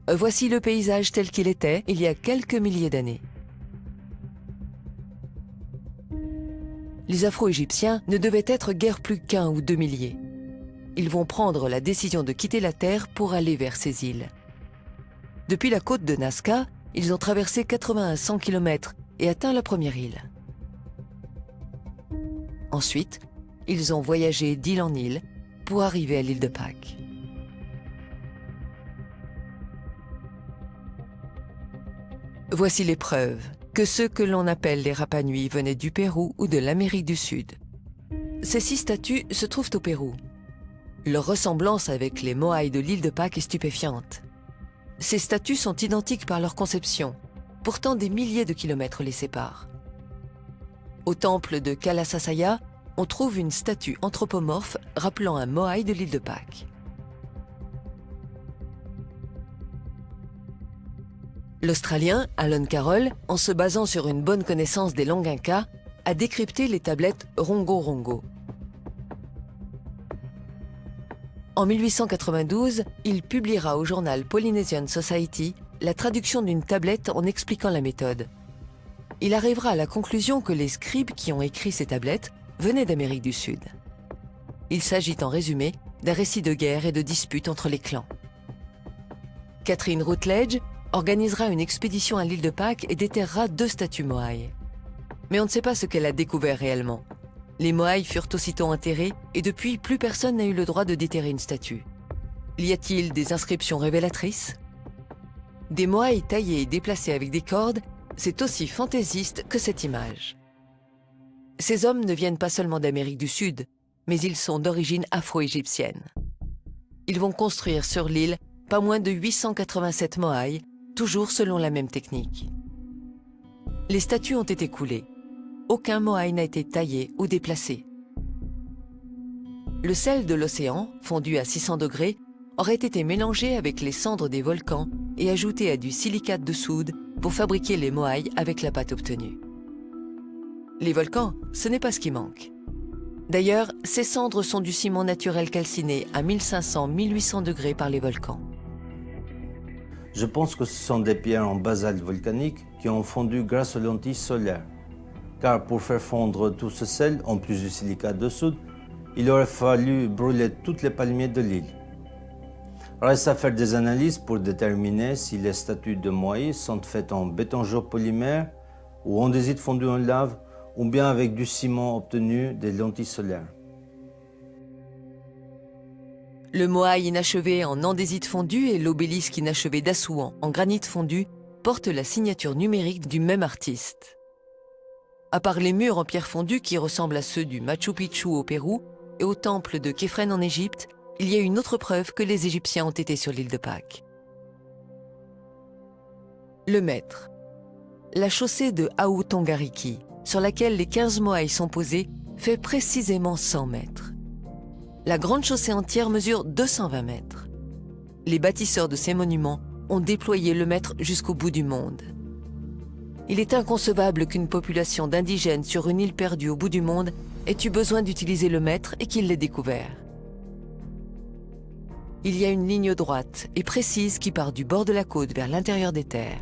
Speaker 1: Voici le paysage tel qu'il était il y a quelques milliers d'années. Les Afro-Égyptiens ne devaient être guère plus qu'1 ou 2 milliers. Ils vont prendre la décision de quitter la Terre pour aller vers ces îles. Depuis la côte de Nazca, ils ont traversé 80 à 100 km et atteint la première île. Ensuite, ils ont voyagé d'île en île pour arriver à l'île de Pâques. Voici les preuves que ceux que l'on appelle les Rapa Nui venaient du Pérou ou de l'Amérique du Sud. Ces 6 statues se trouvent au Pérou. Leur ressemblance avec les Moai de l'île de Pâques est stupéfiante. Ces statues sont identiques par leur conception, pourtant des milliers de kilomètres les séparent. Au temple de Kalasasaya, on trouve une statue anthropomorphe rappelant un Moai de l'île de Pâques. L'Australien Alan Carroll, en se basant sur une bonne connaissance des langues incas, a décrypté les tablettes Rongo-Rongo. En 1892, il publiera au journal Polynesian Society la traduction d'une tablette en expliquant la méthode. Il arrivera à la conclusion que les scribes qui ont écrit ces tablettes venaient d'Amérique du Sud. Il s'agit en résumé d'un récit de guerre et de disputes entre les clans. Catherine Routledge organisera une expédition à l'île de Pâques et déterrera 2 statues Moai. Mais on ne sait pas ce qu'elle a découvert réellement. Les Moai furent aussitôt enterrés et depuis, plus personne n'a eu le droit de déterrer une statue. Y a-t-il des inscriptions révélatrices? Des Moai taillés et déplacés avec des cordes, c'est aussi fantaisiste que cette image. Ces hommes ne viennent pas seulement d'Amérique du Sud, mais ils sont d'origine afro-égyptienne. Ils vont construire sur l'île pas moins de 887 Moai, toujours selon la même technique. Les statues ont été coulées. Aucun Moai n'a été taillé ou déplacé. Le sel de l'océan, fondu à 600 degrés, aurait été mélangé avec les cendres des volcans et ajouté à du silicate de soude pour fabriquer les Moai avec la pâte obtenue. Les volcans, ce n'est pas ce qui manque. D'ailleurs, ces cendres sont du ciment naturel calciné à 1500-1800 degrés par les volcans.
Speaker 2: Je pense que ce sont des pierres en basalte volcanique qui ont fondu grâce aux lentilles solaires. Car pour faire fondre tout ce sel, en plus du silicate de soude, il aurait fallu brûler toutes les palmiers de l'île. Reste à faire des analyses pour déterminer si les statues de Moai sont faites en béton jaune polymère ou andésite fondu en lave ou bien avec du ciment obtenu des lentilles solaires.
Speaker 1: Le Moai inachevé en andésite fondu et l'obélisque inachevé d'Assouan en granit fondu portent la signature numérique du même artiste. À part les murs en pierre fondue qui ressemblent à ceux du Machu Picchu au Pérou et au temple de Képhren en Égypte, il y a une autre preuve que les Égyptiens ont été sur l'île de Pâques. Le mètre. La chaussée de Aou-Tongariki, sur laquelle les 15 Moai sont posés, fait précisément 100 mètres. La grande chaussée entière mesure 220 mètres. Les bâtisseurs de ces monuments ont déployé le mètre jusqu'au bout du monde. Il est inconcevable qu'une population d'indigènes sur une île perdue au bout du monde ait eu besoin d'utiliser le mètre et qu'il l'ait découvert. Il y a une ligne droite et précise qui part du bord de la côte vers l'intérieur des terres.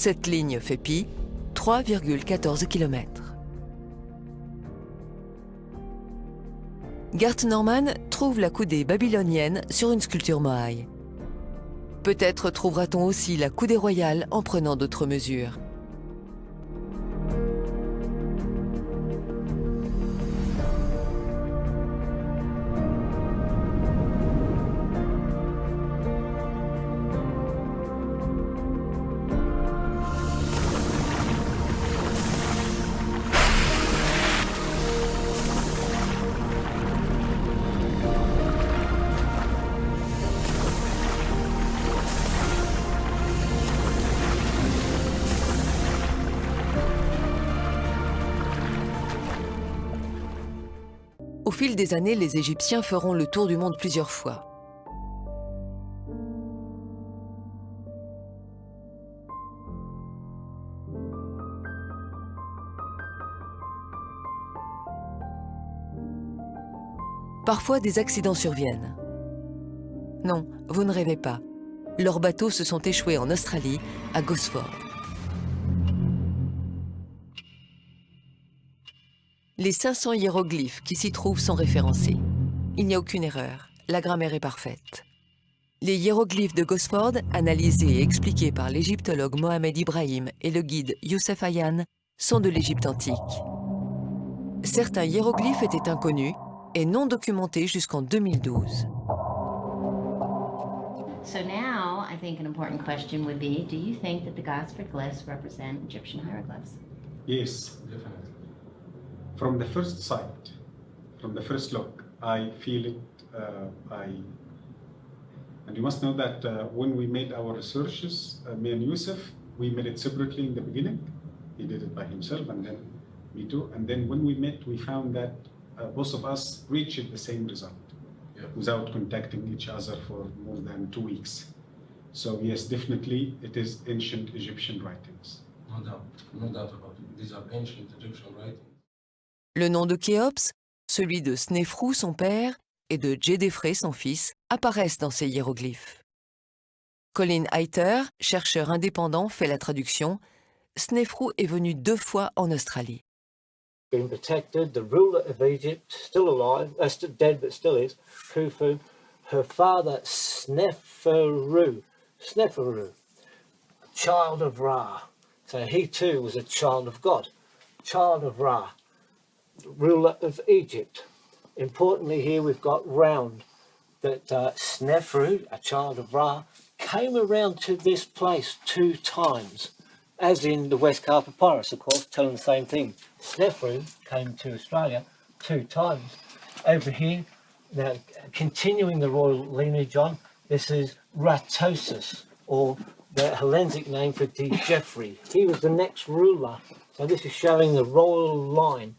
Speaker 1: Cette ligne fait pi, 3,14 km. Gert Norman trouve la coudée babylonienne sur une sculpture moaï. Peut-être trouvera-t-on aussi la coudée royale en prenant d'autres mesures. Au fil des années, les Égyptiens feront le tour du monde plusieurs fois. Parfois, des accidents surviennent. Non, vous ne rêvez pas. Leurs bateaux se sont échoués en Australie, à Gosford. Les 500 hiéroglyphes qui s'y trouvent sont référencés. Il n'y a aucune erreur, la grammaire est parfaite. Les hiéroglyphes de Gosford, analysés et expliqués par l'égyptologue Mohamed Ibrahim et le guide Youssef Ayane, sont de l'Égypte antique. Certains hiéroglyphes étaient inconnus et non documentés jusqu'en 2012.
Speaker 11: So now, I think an important question would be, do you think that the Gosford glyphs represent Egyptian hieroglyphs?
Speaker 12: Yes, definitely. From the first sight, from the first look, I feel it. And you must know that when we made our researches, me and Youssef, we made it separately in the beginning. He did it by himself, and then me too. And then when we met, we found that both of us reached the same result without contacting each other for more than 2 weeks. So yes, definitely, it is ancient Egyptian writings.
Speaker 13: No doubt about it. These are ancient Egyptian writings.
Speaker 1: Le nom de Khéops, celui de Snéfrou, son père, et de Djedefré, son fils, apparaissent dans ces hiéroglyphes. Colin Hayter, chercheur indépendant, fait la traduction. Snéfrou est venu 2 fois en Australie.
Speaker 14: Been protected, the ruler of Egypt, still alive, still dead but still is, Khufu, her father Sneferu, child of Ra. So he too was a child of God, child of Ra, ruler of Egypt. Importantly here we've got round that Sneferu, a child of Ra, came around to this place 2 times, as in the West Car Papyrus, of course, telling the same thing. Sneferu came to Australia 2 times. Over here, now continuing the royal lineage on, this is Ratosis, or the Hellenic name for Djedefre. He was the next ruler, so this is showing the royal line.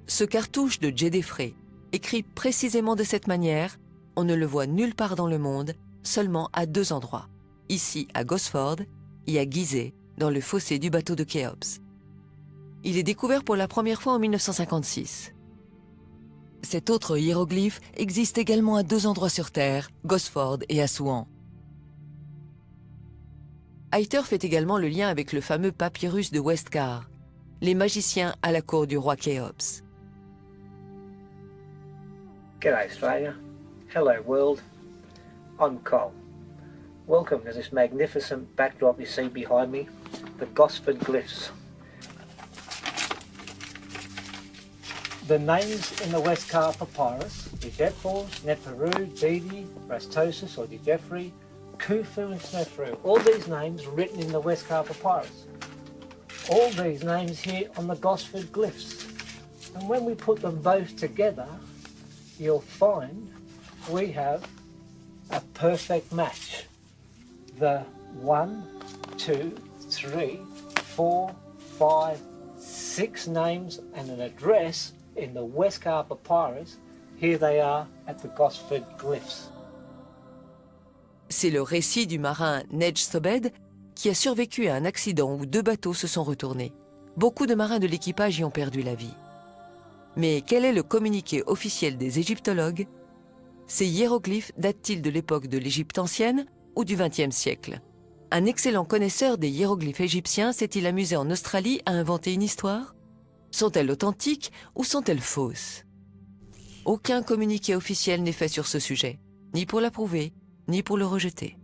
Speaker 1: Ce cartouche de Djedefré, écrit précisément de cette manière, on ne le voit nulle part dans le monde, seulement à 2 endroits. Ici à Gosford et à Gizeh, dans le fossé du bateau de Khéops. Il est découvert pour la première fois en 1956. Cet autre hiéroglyphe existe également à 2 endroits sur Terre, Gosford et Assouan. Hayter fait également le lien avec le fameux papyrus de Westcar, les magiciens à la cour du roi Khéops.
Speaker 14: G'day Australia, hello world, I'm Cole. Welcome to this magnificent backdrop you see behind me, the Gosford glyphs. The names in the Westcar Papyrus, Djedefre, Sneferu, Didi, Rastosis or Djedefre, Khufu and Sneferu, all these names written in the Westcar Papyrus. All these names here on the Gosford glyphs. And when we put them both together, you'll find we have a perfect match. The 1, 2, 3, 4, 5, 6 names and an address in the Westcar Papyrus. Here they are at the Gosford glyphs.
Speaker 1: C'est le récit du marin Nej Sobed qui a survécu à un accident où 2 bateaux se sont retournés. Beaucoup de marins de l'équipage y ont perdu la vie. Mais quel est le communiqué officiel des égyptologues? Ces hiéroglyphes datent-ils de l'époque de l'Égypte ancienne ou du XXe siècle. Un excellent connaisseur des hiéroglyphes égyptiens s'est-il amusé en Australie à inventer une histoire? Sont-elles authentiques ou sont-elles fausses? Aucun communiqué officiel n'est fait sur ce sujet, ni pour l'approuver, ni pour le rejeter.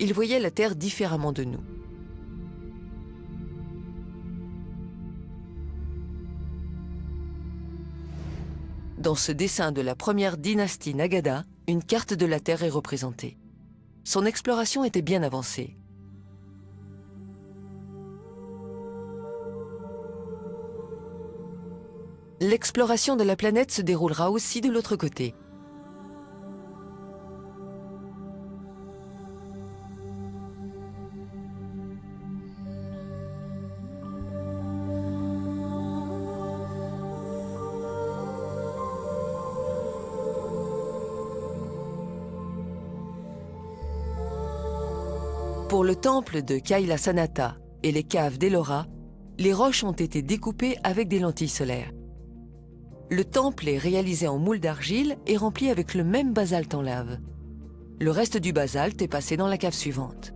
Speaker 1: Ils voyaient la Terre différemment de nous. Dans ce dessin de la première dynastie Nagada, une carte de la Terre est représentée. Son exploration était bien avancée. L'exploration de la planète se déroulera aussi de l'autre côté. Pour le temple de Kaila Sanata et les caves d'Ellora, les roches ont été découpées avec des lentilles solaires. Le temple est réalisé en moule d'argile et rempli avec le même basalte en lave. Le reste du basalte est passé dans la cave suivante.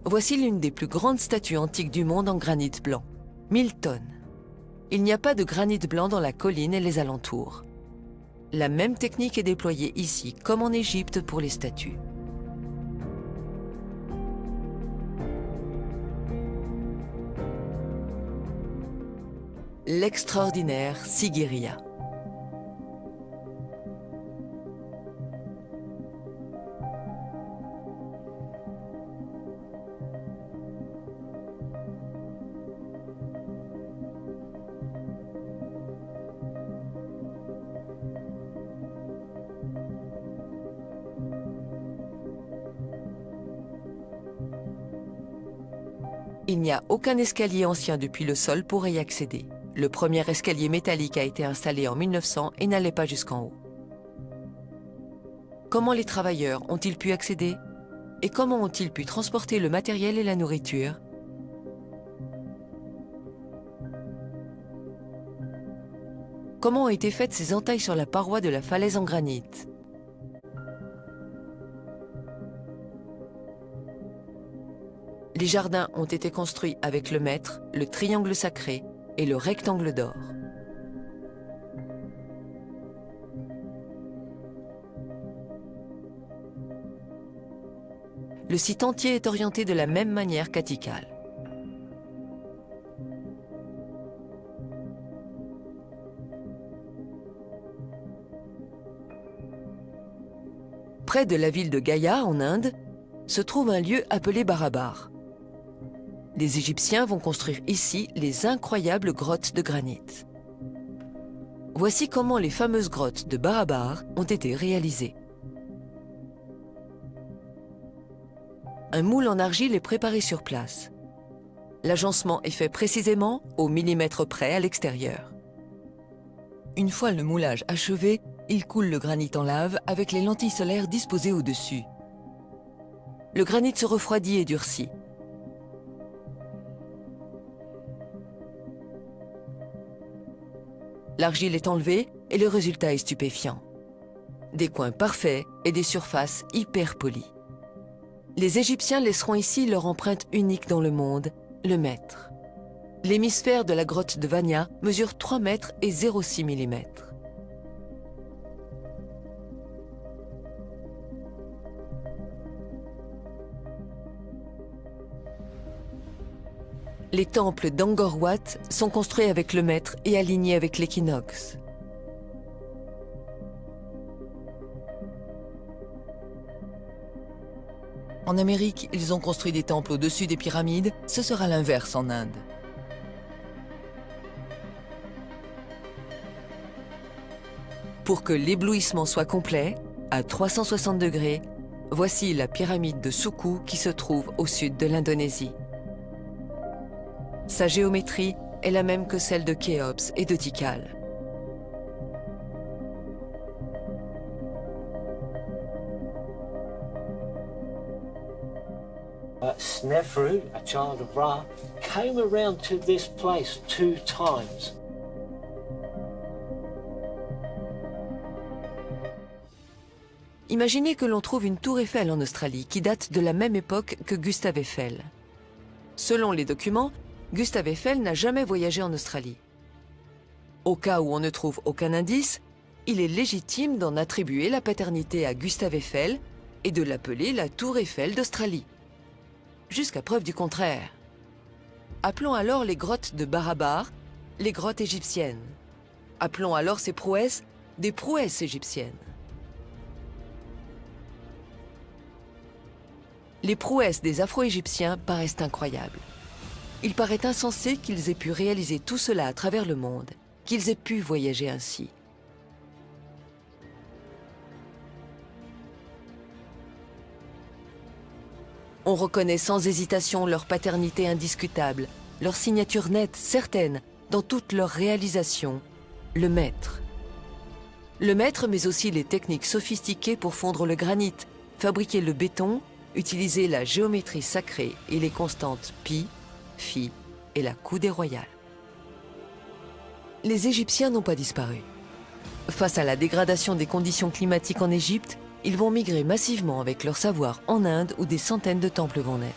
Speaker 1: Voici l'une des plus grandes statues antiques du monde en granit blanc, 1000 tonnes. Il n'y a pas de granit blanc dans la colline et les alentours. La même technique est déployée ici, comme en Égypte pour les statues. L'extraordinaire Sigiriya. Il n'y a aucun escalier ancien depuis le sol pour y accéder. Le premier escalier métallique a été installé en 1900 et n'allait pas jusqu'en haut. Comment les travailleurs ont-ils pu accéder? Et comment ont-ils pu transporter le matériel et la nourriture? Comment ont été faites ces entailles sur la paroi de la falaise en granit? Les jardins ont été construits avec le mètre, le triangle sacré et le rectangle d'or. Le site entier est orienté de la même manière qu'à Tikal. Près de la ville de Gaya, en Inde, se trouve un lieu appelé Barabar. Les Égyptiens vont construire ici les incroyables grottes de granit. Voici comment les fameuses grottes de Barabar ont été réalisées. Un moule en argile est préparé sur place. L'agencement est fait précisément au millimètre près à l'extérieur. Une fois le moulage achevé, il coule le granit en lave avec les lentilles solaires disposées au-dessus. Le granit se refroidit et durcit. L'argile est enlevée et le résultat est stupéfiant. Des coins parfaits et des surfaces hyper polies. Les Égyptiens laisseront ici leur empreinte unique dans le monde, le mètre. L'hémisphère de la grotte de Vanya mesure 3 mètres et 0,6 mm. Les temples d'Angkor Wat sont construits avec le mètre et alignés avec l'équinoxe. En Amérique, ils ont construit des temples au-dessus des pyramides, ce sera l'inverse en Inde. Pour que l'éblouissement soit complet, à 360 degrés, voici la pyramide de Suku qui se trouve au sud de l'Indonésie. Sa géométrie est la même que celle de Khéops et de Tikal.
Speaker 14: Snefru, a child of Ra, came around to this place 2 times.
Speaker 1: Imaginez que l'on trouve une tour Eiffel en Australie qui date de la même époque que Gustave Eiffel. Selon les documents, Gustave Eiffel n'a jamais voyagé en Australie. Au cas où on ne trouve aucun indice, il est légitime d'en attribuer la paternité à Gustave Eiffel et de l'appeler la tour Eiffel d'Australie. Jusqu'à preuve du contraire. Appelons alors les grottes de Barabar les grottes égyptiennes. Appelons alors ces prouesses des prouesses égyptiennes. Les prouesses des Afro-Égyptiens paraissent incroyables. Il paraît insensé qu'ils aient pu réaliser tout cela à travers le monde, qu'ils aient pu voyager ainsi. On reconnaît sans hésitation leur paternité indiscutable, leur signature nette, certaine, dans toutes leurs réalisations, le maître. Le maître, mais aussi les techniques sophistiquées pour fondre le granit, fabriquer le béton, utiliser la géométrie sacrée et les constantes pi, phi et la coudée royale. Les Égyptiens n'ont pas disparu. Face à la dégradation des conditions climatiques en Égypte, ils vont migrer massivement avec leur savoir en Inde où des centaines de temples vont naître.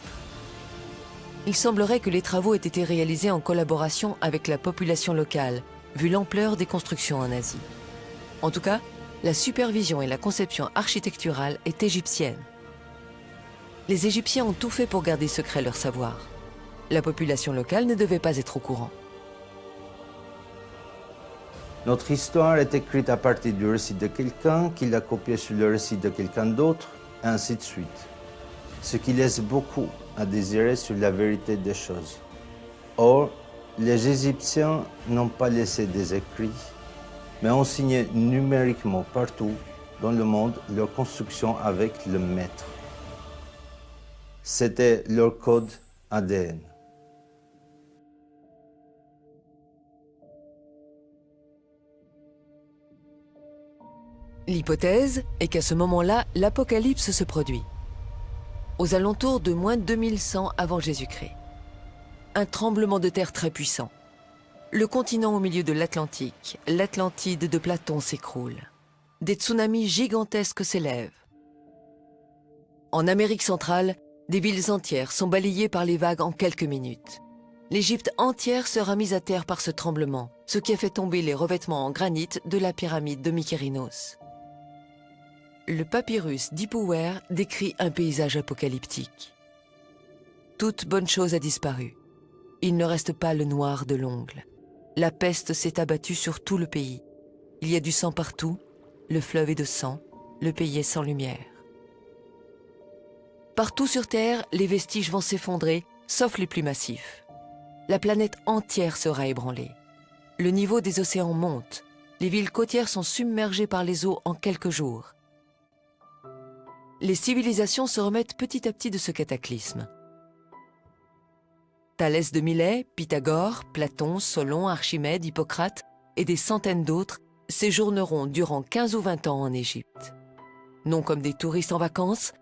Speaker 1: Il semblerait que les travaux aient été réalisés en collaboration avec la population locale, vu l'ampleur des constructions en Asie. En tout cas, la supervision et la conception architecturale est égyptienne. Les Égyptiens ont tout fait pour garder secret leur savoir. La population locale ne devait pas être au courant.
Speaker 2: Notre histoire est écrite à partir du récit de quelqu'un qui l'a copié sur le récit de quelqu'un d'autre, et ainsi de suite. Ce qui laisse beaucoup à désirer sur la vérité des choses. Or, les Égyptiens n'ont pas laissé des écrits, mais ont signé numériquement partout dans le monde leur construction avec le maître. C'était leur code ADN.
Speaker 1: L'hypothèse est qu'à ce moment-là, l'apocalypse se produit. Aux alentours de moins 2100 avant Jésus-Christ. Un tremblement de terre très puissant. Le continent au milieu de l'Atlantique, l'Atlantide de Platon s'écroule. Des tsunamis gigantesques s'élèvent. En Amérique centrale, des villes entières sont balayées par les vagues en quelques minutes. L'Égypte entière sera mise à terre par ce tremblement, ce qui a fait tomber les revêtements en granit de la pyramide de Mykérinos. Le papyrus d'Ipuwer décrit un paysage apocalyptique. Toute bonne chose a disparu. Il ne reste pas le noir de l'ongle. La peste s'est abattue sur tout le pays. Il y a du sang partout, le fleuve est de sang, le pays est sans lumière. Partout sur Terre, les vestiges vont s'effondrer, sauf les plus massifs. La planète entière sera ébranlée. Le niveau des océans monte. Les villes côtières sont submergées par les eaux en quelques jours. Les civilisations se remettent petit à petit de ce cataclysme. Thalès de Milet, Pythagore, Platon, Solon, Archimède, Hippocrate et des centaines d'autres séjourneront durant 15 ou 20 ans en Égypte. Non comme des touristes en vacances,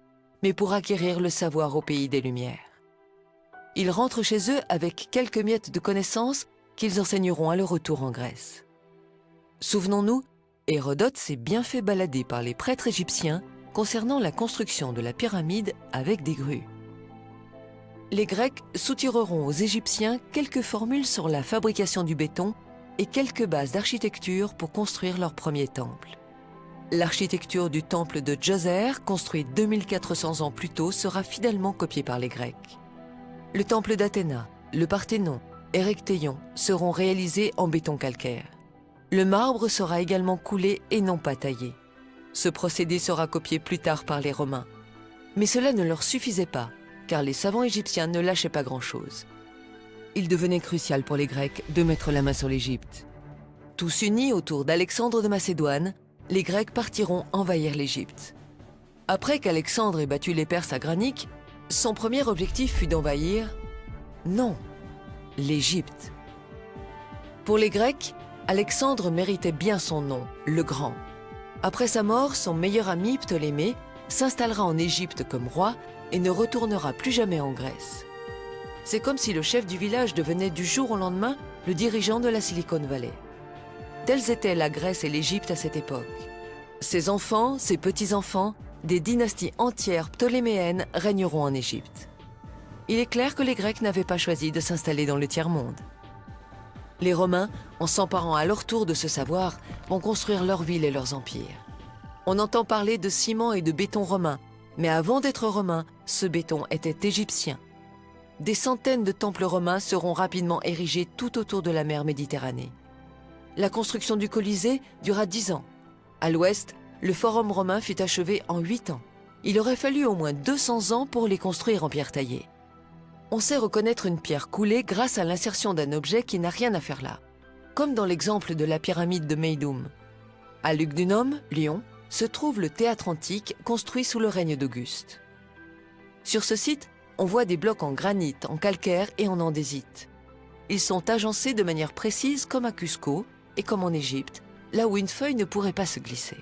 Speaker 1: mais pour acquérir le savoir au pays des Lumières. Ils rentrent chez eux avec quelques miettes de connaissances qu'ils enseigneront à leur retour en Grèce. Souvenons-nous, Hérodote s'est bien fait balader par les prêtres égyptiens concernant la construction de la pyramide avec des grues. Les Grecs soutireront aux Égyptiens quelques formules sur la fabrication du béton et quelques bases d'architecture pour construire leur premier temple. L'architecture du temple de Djoser, construit 2400 ans plus tôt, sera fidèlement copiée par les Grecs. Le temple d'Athéna, le Parthénon, Erechtheion seront réalisés en béton calcaire. Le marbre sera également coulé et non pas taillé. Ce procédé sera copié plus tard par les Romains. Mais cela ne leur suffisait pas, car les savants égyptiens ne lâchaient pas grand-chose. Il devenait crucial pour les Grecs de mettre la main sur l'Égypte. Tous unis autour d'Alexandre de Macédoine, les Grecs partiront envahir l'Égypte. Après qu'Alexandre ait battu les Perses à Granique, son premier objectif fut d'envahir, non, l'Égypte. Pour les Grecs, Alexandre méritait bien son nom, le Grand. Après sa mort, son meilleur ami Ptolémée s'installera en Égypte comme roi et ne retournera plus jamais en Grèce. C'est comme si le chef du village devenait du jour au lendemain le dirigeant de la Silicon Valley. Telles étaient la Grèce et l'Égypte à cette époque. Ses enfants, ses petits-enfants, des dynasties entières ptoléméennes régneront en Égypte. Il est clair que les Grecs n'avaient pas choisi de s'installer dans le tiers-monde. Les Romains, en s'emparant à leur tour de ce savoir, vont construire leurs villes et leurs empires. On entend parler de ciment et de béton romain, mais avant d'être romain, ce béton était égyptien. Des centaines de temples romains seront rapidement érigés tout autour de la mer Méditerranée. La construction du Colisée dura 10 ans. À l'ouest, le Forum romain fut achevé en 8 ans. Il aurait fallu au moins 200 ans pour les construire en pierre taillée. On sait reconnaître une pierre coulée grâce à l'insertion d'un objet qui n'a rien à faire là, comme dans l'exemple de la pyramide de Méidum. À Lugdunum, Lyon, se trouve le théâtre antique construit sous le règne d'Auguste. Sur ce site, on voit des blocs en granit, en calcaire et en andésite. Ils sont agencés de manière précise comme à Cusco et comme en Égypte, là où une feuille ne pourrait pas se glisser.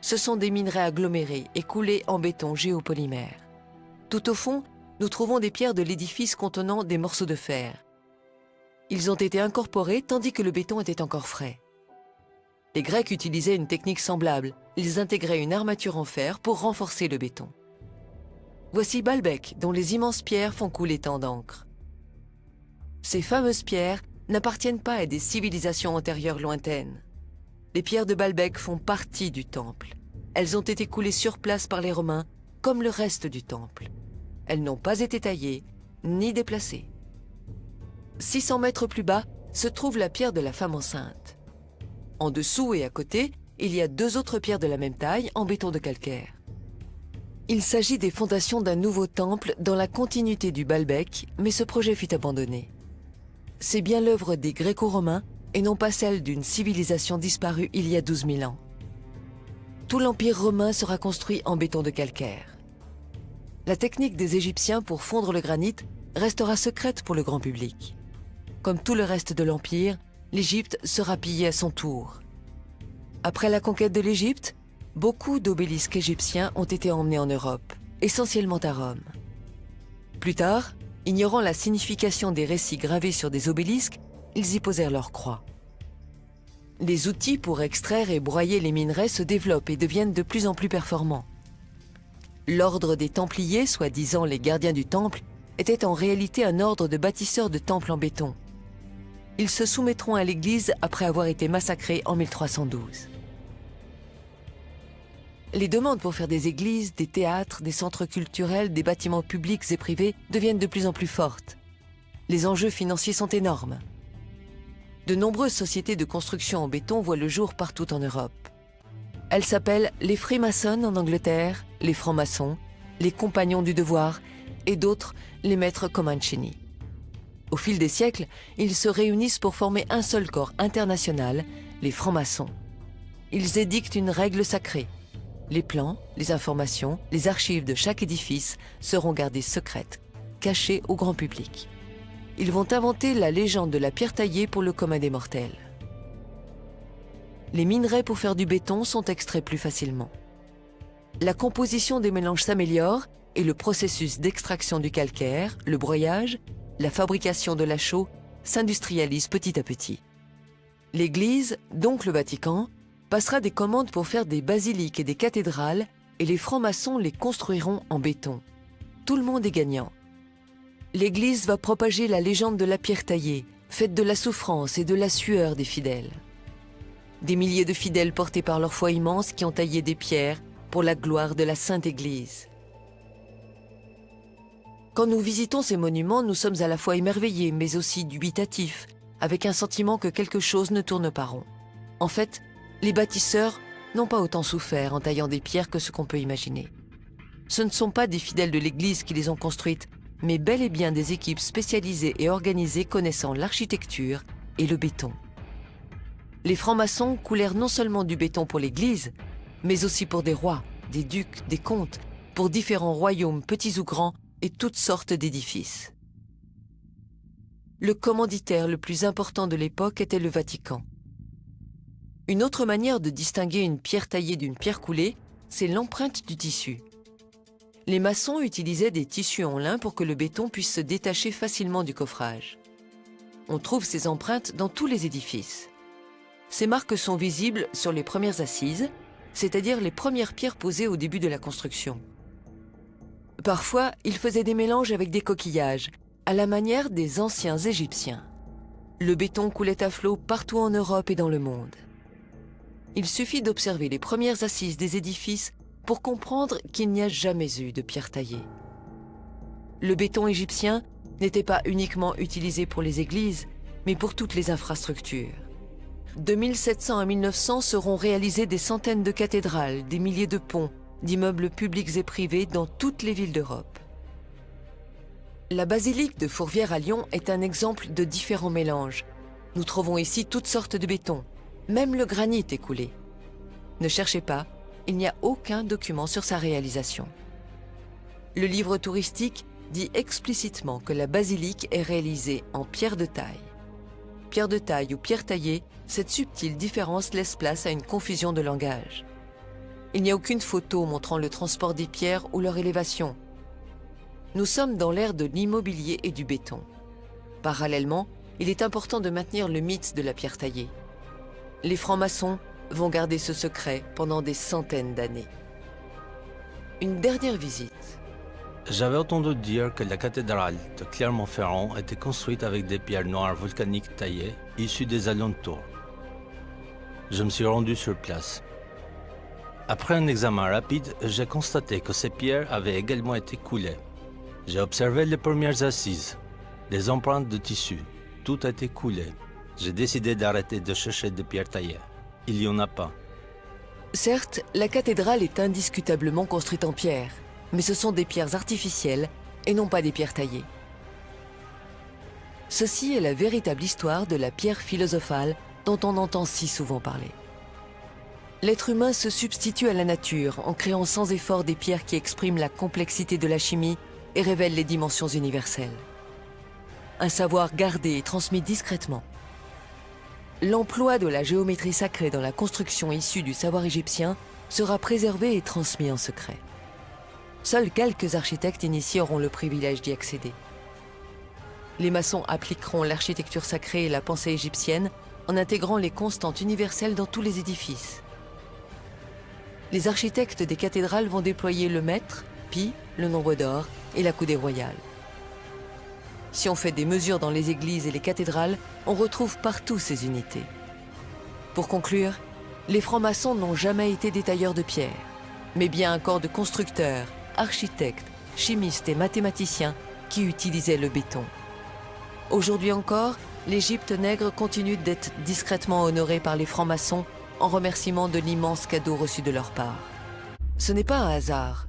Speaker 1: Ce sont des minerais agglomérés et coulés en béton géopolymère. Tout au fond, nous trouvons des pierres de l'édifice contenant des morceaux de fer. Ils ont été incorporés tandis que le béton était encore frais. Les Grecs utilisaient une technique semblable. Ils intégraient une armature en fer pour renforcer le béton. Voici Baalbek, dont les immenses pierres font couler tant d'encre. Ces fameuses pierres n'appartiennent pas à des civilisations antérieures lointaines. Les pierres de Baalbek font partie du temple. Elles ont été coulées sur place par les Romains, comme le reste du temple. Elles n'ont pas été taillées, ni déplacées. 600 mètres plus bas se trouve la pierre de la femme enceinte. En dessous et à côté, il y a 2 autres pierres de la même taille en béton de calcaire. Il s'agit des fondations d'un nouveau temple dans la continuité du Baalbek, mais ce projet fut abandonné. C'est bien l'œuvre des Gréco-Romains et non pas celle d'une civilisation disparue il y a 12 000 ans. Tout l'Empire romain sera construit en béton de calcaire. La technique des Égyptiens pour fondre le granit restera secrète pour le grand public. Comme tout le reste de l'Empire, l'Égypte sera pillée à son tour. Après la conquête de l'Égypte, beaucoup d'obélisques égyptiens ont été emmenés en Europe, essentiellement à Rome. Plus tard, ignorant la signification des récits gravés sur des obélisques, ils y posèrent leur croix. Les outils pour extraire et broyer les minerais se développent et deviennent de plus en plus performants. L'ordre des Templiers, soi-disant les gardiens du temple, était en réalité un ordre de bâtisseurs de temples en béton. Ils se soumettront à l'Église après avoir été massacrés en 1312. Les demandes pour faire des églises, des théâtres, des centres culturels, des bâtiments publics et privés deviennent de plus en plus fortes. Les enjeux financiers sont énormes. De nombreuses sociétés de construction en béton voient le jour partout en Europe. Elles s'appellent les Freemasons en Angleterre, les francs-maçons, les compagnons du devoir et d'autres, les maîtres Comancini. Au fil des siècles, ils se réunissent pour former un seul corps international, les francs-maçons. Ils édictent une règle sacrée. Les plans, les informations, les archives de chaque édifice seront gardées secrètes, cachées au grand public. Ils vont inventer la légende de la pierre taillée pour le commun des mortels. Les minerais pour faire du béton sont extraits plus facilement. La composition des mélanges s'améliore et le processus d'extraction du calcaire, le broyage, la fabrication de la chaux s'industrialise petit à petit. L'Église, donc le Vatican, passera des commandes pour faire des basiliques et des cathédrales et les francs-maçons les construiront en béton. Tout le monde est gagnant. L'Église va propager la légende de la pierre taillée, faite de la souffrance et de la sueur des fidèles. Des milliers de fidèles portés par leur foi immense qui ont taillé des pierres pour la gloire de la Sainte Église. Quand nous visitons ces monuments, nous sommes à la fois émerveillés, mais aussi dubitatifs, avec un sentiment que quelque chose ne tourne pas rond. En fait, les bâtisseurs n'ont pas autant souffert en taillant des pierres que ce qu'on peut imaginer. Ce ne sont pas des fidèles de l'Église qui les ont construites, mais bel et bien des équipes spécialisées et organisées connaissant l'architecture et le béton. Les francs-maçons coulèrent non seulement du béton pour l'Église, mais aussi pour des rois, des ducs, des comtes, pour différents royaumes, petits ou grands, et toutes sortes d'édifices. Le commanditaire le plus important de l'époque était le Vatican. Une autre manière de distinguer une pierre taillée d'une pierre coulée, c'est l'empreinte du tissu. Les maçons utilisaient des tissus en lin pour que le béton puisse se détacher facilement du coffrage. On trouve ces empreintes dans tous les édifices. Ces marques sont visibles sur les premières assises, c'est-à-dire les premières pierres posées au début de la construction. Parfois, ils faisaient des mélanges avec des coquillages, à la manière des anciens Égyptiens. Le béton coulait à flot partout en Europe et dans le monde. Il suffit d'observer les premières assises des édifices pour comprendre qu'il n'y a jamais eu de pierre taillée. Le béton égyptien n'était pas uniquement utilisé pour les églises, mais pour toutes les infrastructures. De 1700 à 1900 seront réalisées des centaines de cathédrales, des milliers de ponts, d'immeubles publics et privés dans toutes les villes d'Europe. La basilique de Fourvière à Lyon est un exemple de différents mélanges. Nous trouvons ici toutes sortes de béton, même le granit est coulé. Ne cherchez pas, il n'y a aucun document sur sa réalisation. Le livre touristique dit explicitement que la basilique est réalisée en pierre de taille. Pierre de taille ou pierre taillée, cette subtile différence laisse place à une confusion de langage. Il n'y a aucune photo montrant le transport des pierres ou leur élévation. Nous sommes dans l'ère de l'immobilier et du béton. Parallèlement, il est important de maintenir le mythe de la pierre taillée. Les francs-maçons vont garder ce secret pendant des centaines d'années. Une dernière visite.
Speaker 2: J'avais entendu dire que la cathédrale de Clermont-Ferrand était construite avec des pierres noires volcaniques taillées, issues des alentours. Je me suis rendu sur place. Après un examen rapide, j'ai constaté que ces pierres avaient également été coulées. J'ai observé les premières assises, les empreintes de tissu. Tout a été coulé. J'ai décidé d'arrêter de chercher des pierres taillées. Il n'y en a pas.
Speaker 1: Certes, la cathédrale est indiscutablement construite en pierre, mais ce sont des pierres artificielles et non pas des pierres taillées. Ceci est la véritable histoire de la pierre philosophale dont on entend si souvent parler. L'être humain se substitue à la nature en créant sans effort des pierres qui expriment la complexité de la chimie et révèlent les dimensions universelles. Un savoir gardé et transmis discrètement. L'emploi de la géométrie sacrée dans la construction issue du savoir égyptien sera préservé et transmis en secret. Seuls quelques architectes initiés auront le privilège d'y accéder. Les maçons appliqueront l'architecture sacrée et la pensée égyptienne en intégrant les constantes universelles dans tous les édifices. Les architectes des cathédrales vont déployer le mètre, pi, le nombre d'or et la coudée royale. Si on fait des mesures dans les églises et les cathédrales, on retrouve partout ces unités. Pour conclure, les francs-maçons n'ont jamais été des tailleurs de pierre, mais bien un corps de constructeurs, architectes, chimistes et mathématiciens qui utilisaient le béton. Aujourd'hui encore, l'Égypte nègre continue d'être discrètement honorée par les francs-maçons en remerciement de l'immense cadeau reçu de leur part. Ce n'est pas un hasard.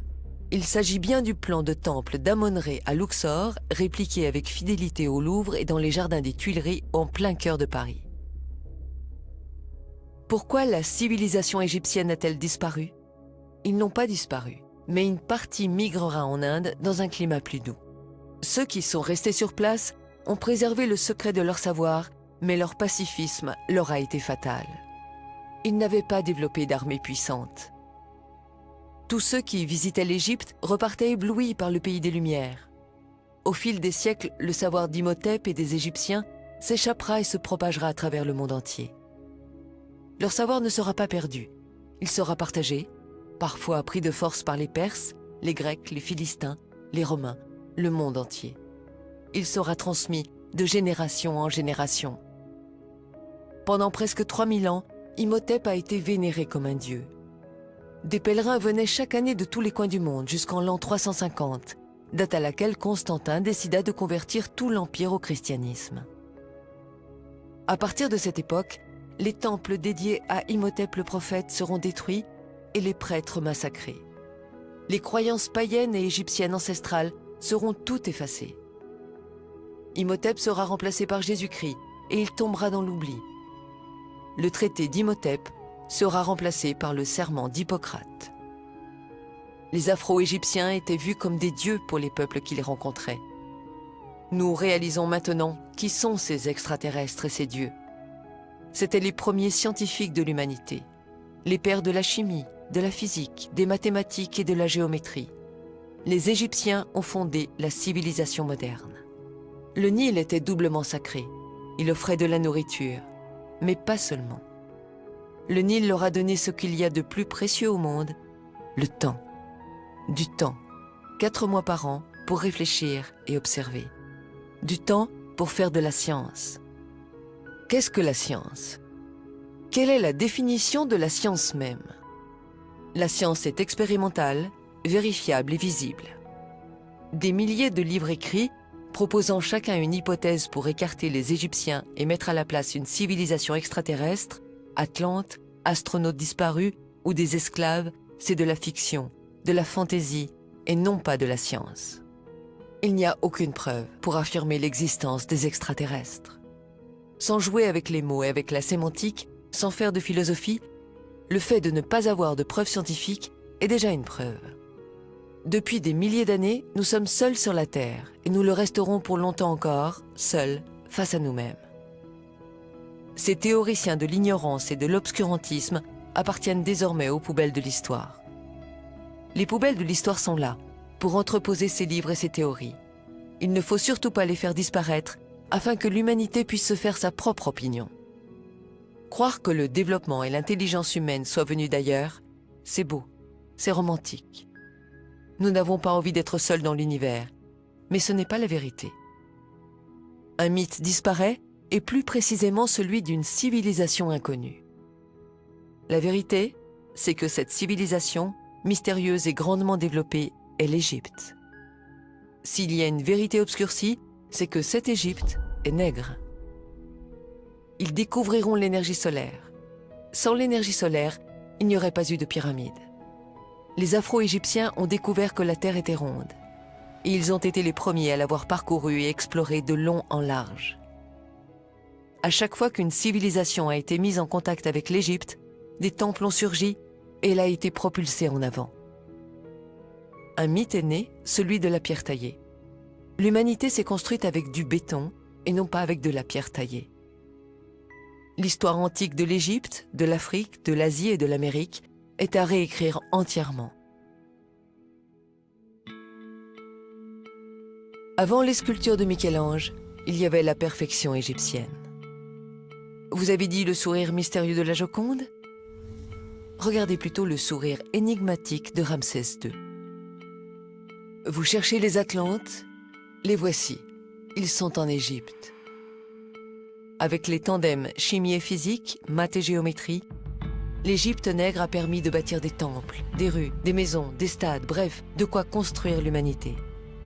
Speaker 1: Il s'agit bien du plan de temple d'Amon-Ré à Luxor, répliqué avec fidélité au Louvre et dans les jardins des Tuileries en plein cœur de Paris. Pourquoi la civilisation égyptienne a-t-elle disparu? Ils n'ont pas disparu, mais une partie migrera en Inde dans un climat plus doux. Ceux qui sont restés sur place ont préservé le secret de leur savoir, mais leur pacifisme leur a été fatal. Ils n'avaient pas développé d'armée puissante. Tous ceux qui visitaient l'Égypte repartaient éblouis par le pays des Lumières. Au fil des siècles, le savoir d'Imhotep et des Égyptiens s'échappera et se propagera à travers le monde entier. Leur savoir ne sera pas perdu. Il sera partagé, parfois pris de force par les Perses, les Grecs, les Philistins, les Romains, le monde entier. Il sera transmis de génération en génération. Pendant presque 3000 ans, Imhotep a été vénéré comme un dieu. Des pèlerins venaient chaque année de tous les coins du monde jusqu'en l'an 350, date à laquelle Constantin décida de convertir tout l'Empire au christianisme. À partir de cette époque, les temples dédiés à Imhotep le prophète seront détruits et les prêtres massacrés. Les croyances païennes et égyptiennes ancestrales seront toutes effacées. Imhotep sera remplacé par Jésus-Christ et il tombera dans l'oubli. le traité d'Imhotep sera remplacé par le serment d'Hippocrate. Les Afro-Égyptiens étaient vus comme des dieux pour les peuples qui les rencontraient. Nous réalisons maintenant qui sont ces extraterrestres et ces dieux. C'étaient les premiers scientifiques de l'humanité, les pères de la chimie, de la physique, des mathématiques et de la géométrie. Les Égyptiens ont fondé la civilisation moderne. Le Nil était doublement sacré. Il offrait de la nourriture, mais pas seulement. Le Nil leur a donné ce qu'il y a de plus précieux au monde, le temps. Du temps, 4 mois par an pour réfléchir et observer. Du temps pour faire de la science. Qu'est-ce que la science? Quelle est la définition de la science même? La science est expérimentale, vérifiable et visible. Des milliers de livres écrits, proposant chacun une hypothèse pour écarter les Égyptiens et mettre à la place une civilisation extraterrestre, Atlante, astronautes disparus ou des esclaves, c'est de la fiction, de la fantaisie et non pas de la science. Il n'y a aucune preuve pour affirmer l'existence des extraterrestres. Sans jouer avec les mots et avec la sémantique, sans faire de philosophie, le fait de ne pas avoir de preuves scientifiques est déjà une preuve. Depuis des milliers d'années, nous sommes seuls sur la Terre et nous le resterons pour longtemps encore, seuls, face à nous-mêmes. Ces théoriciens de l'ignorance et de l'obscurantisme appartiennent désormais aux poubelles de l'histoire. Les poubelles de l'histoire sont là, pour entreposer ces livres et ces théories. Il ne faut surtout pas les faire disparaître afin que l'humanité puisse se faire sa propre opinion. Croire que le développement et l'intelligence humaine soient venus d'ailleurs, c'est beau, c'est romantique. Nous n'avons pas envie d'être seuls dans l'univers, mais ce n'est pas la vérité. Un mythe disparaît, et plus précisément celui d'une civilisation inconnue. La vérité, c'est que cette civilisation, mystérieuse et grandement développée, est l'Égypte. S'il y a une vérité obscurcie, c'est que cette Égypte est nègre. Ils découvriront l'énergie solaire. Sans l'énergie solaire, il n'y aurait pas eu de pyramide. Les Afro-Égyptiens ont découvert que la Terre était ronde. Et ils ont été les premiers à l'avoir parcourue et explorée de long en large. À chaque fois qu'une civilisation a été mise en contact avec l'Égypte, des temples ont surgi et elle a été propulsée en avant. Un mythe est né, celui de la pierre taillée. L'humanité s'est construite avec du béton et non pas avec de la pierre taillée. L'histoire antique de l'Égypte, de l'Afrique, de l'Asie et de l'Amérique est à réécrire entièrement. Avant les sculptures de Michel-Ange, il y avait la perfection égyptienne. Vous avez dit le sourire mystérieux de la Joconde? Regardez plutôt le sourire énigmatique de Ramsès II. Vous cherchez les Atlantes? Les voici. Ils sont en Égypte. Avec les tandems chimie et physique, maths et géométrie, l'Égypte nègre a permis de bâtir des temples, des rues, des maisons, des stades, bref, de quoi construire l'humanité.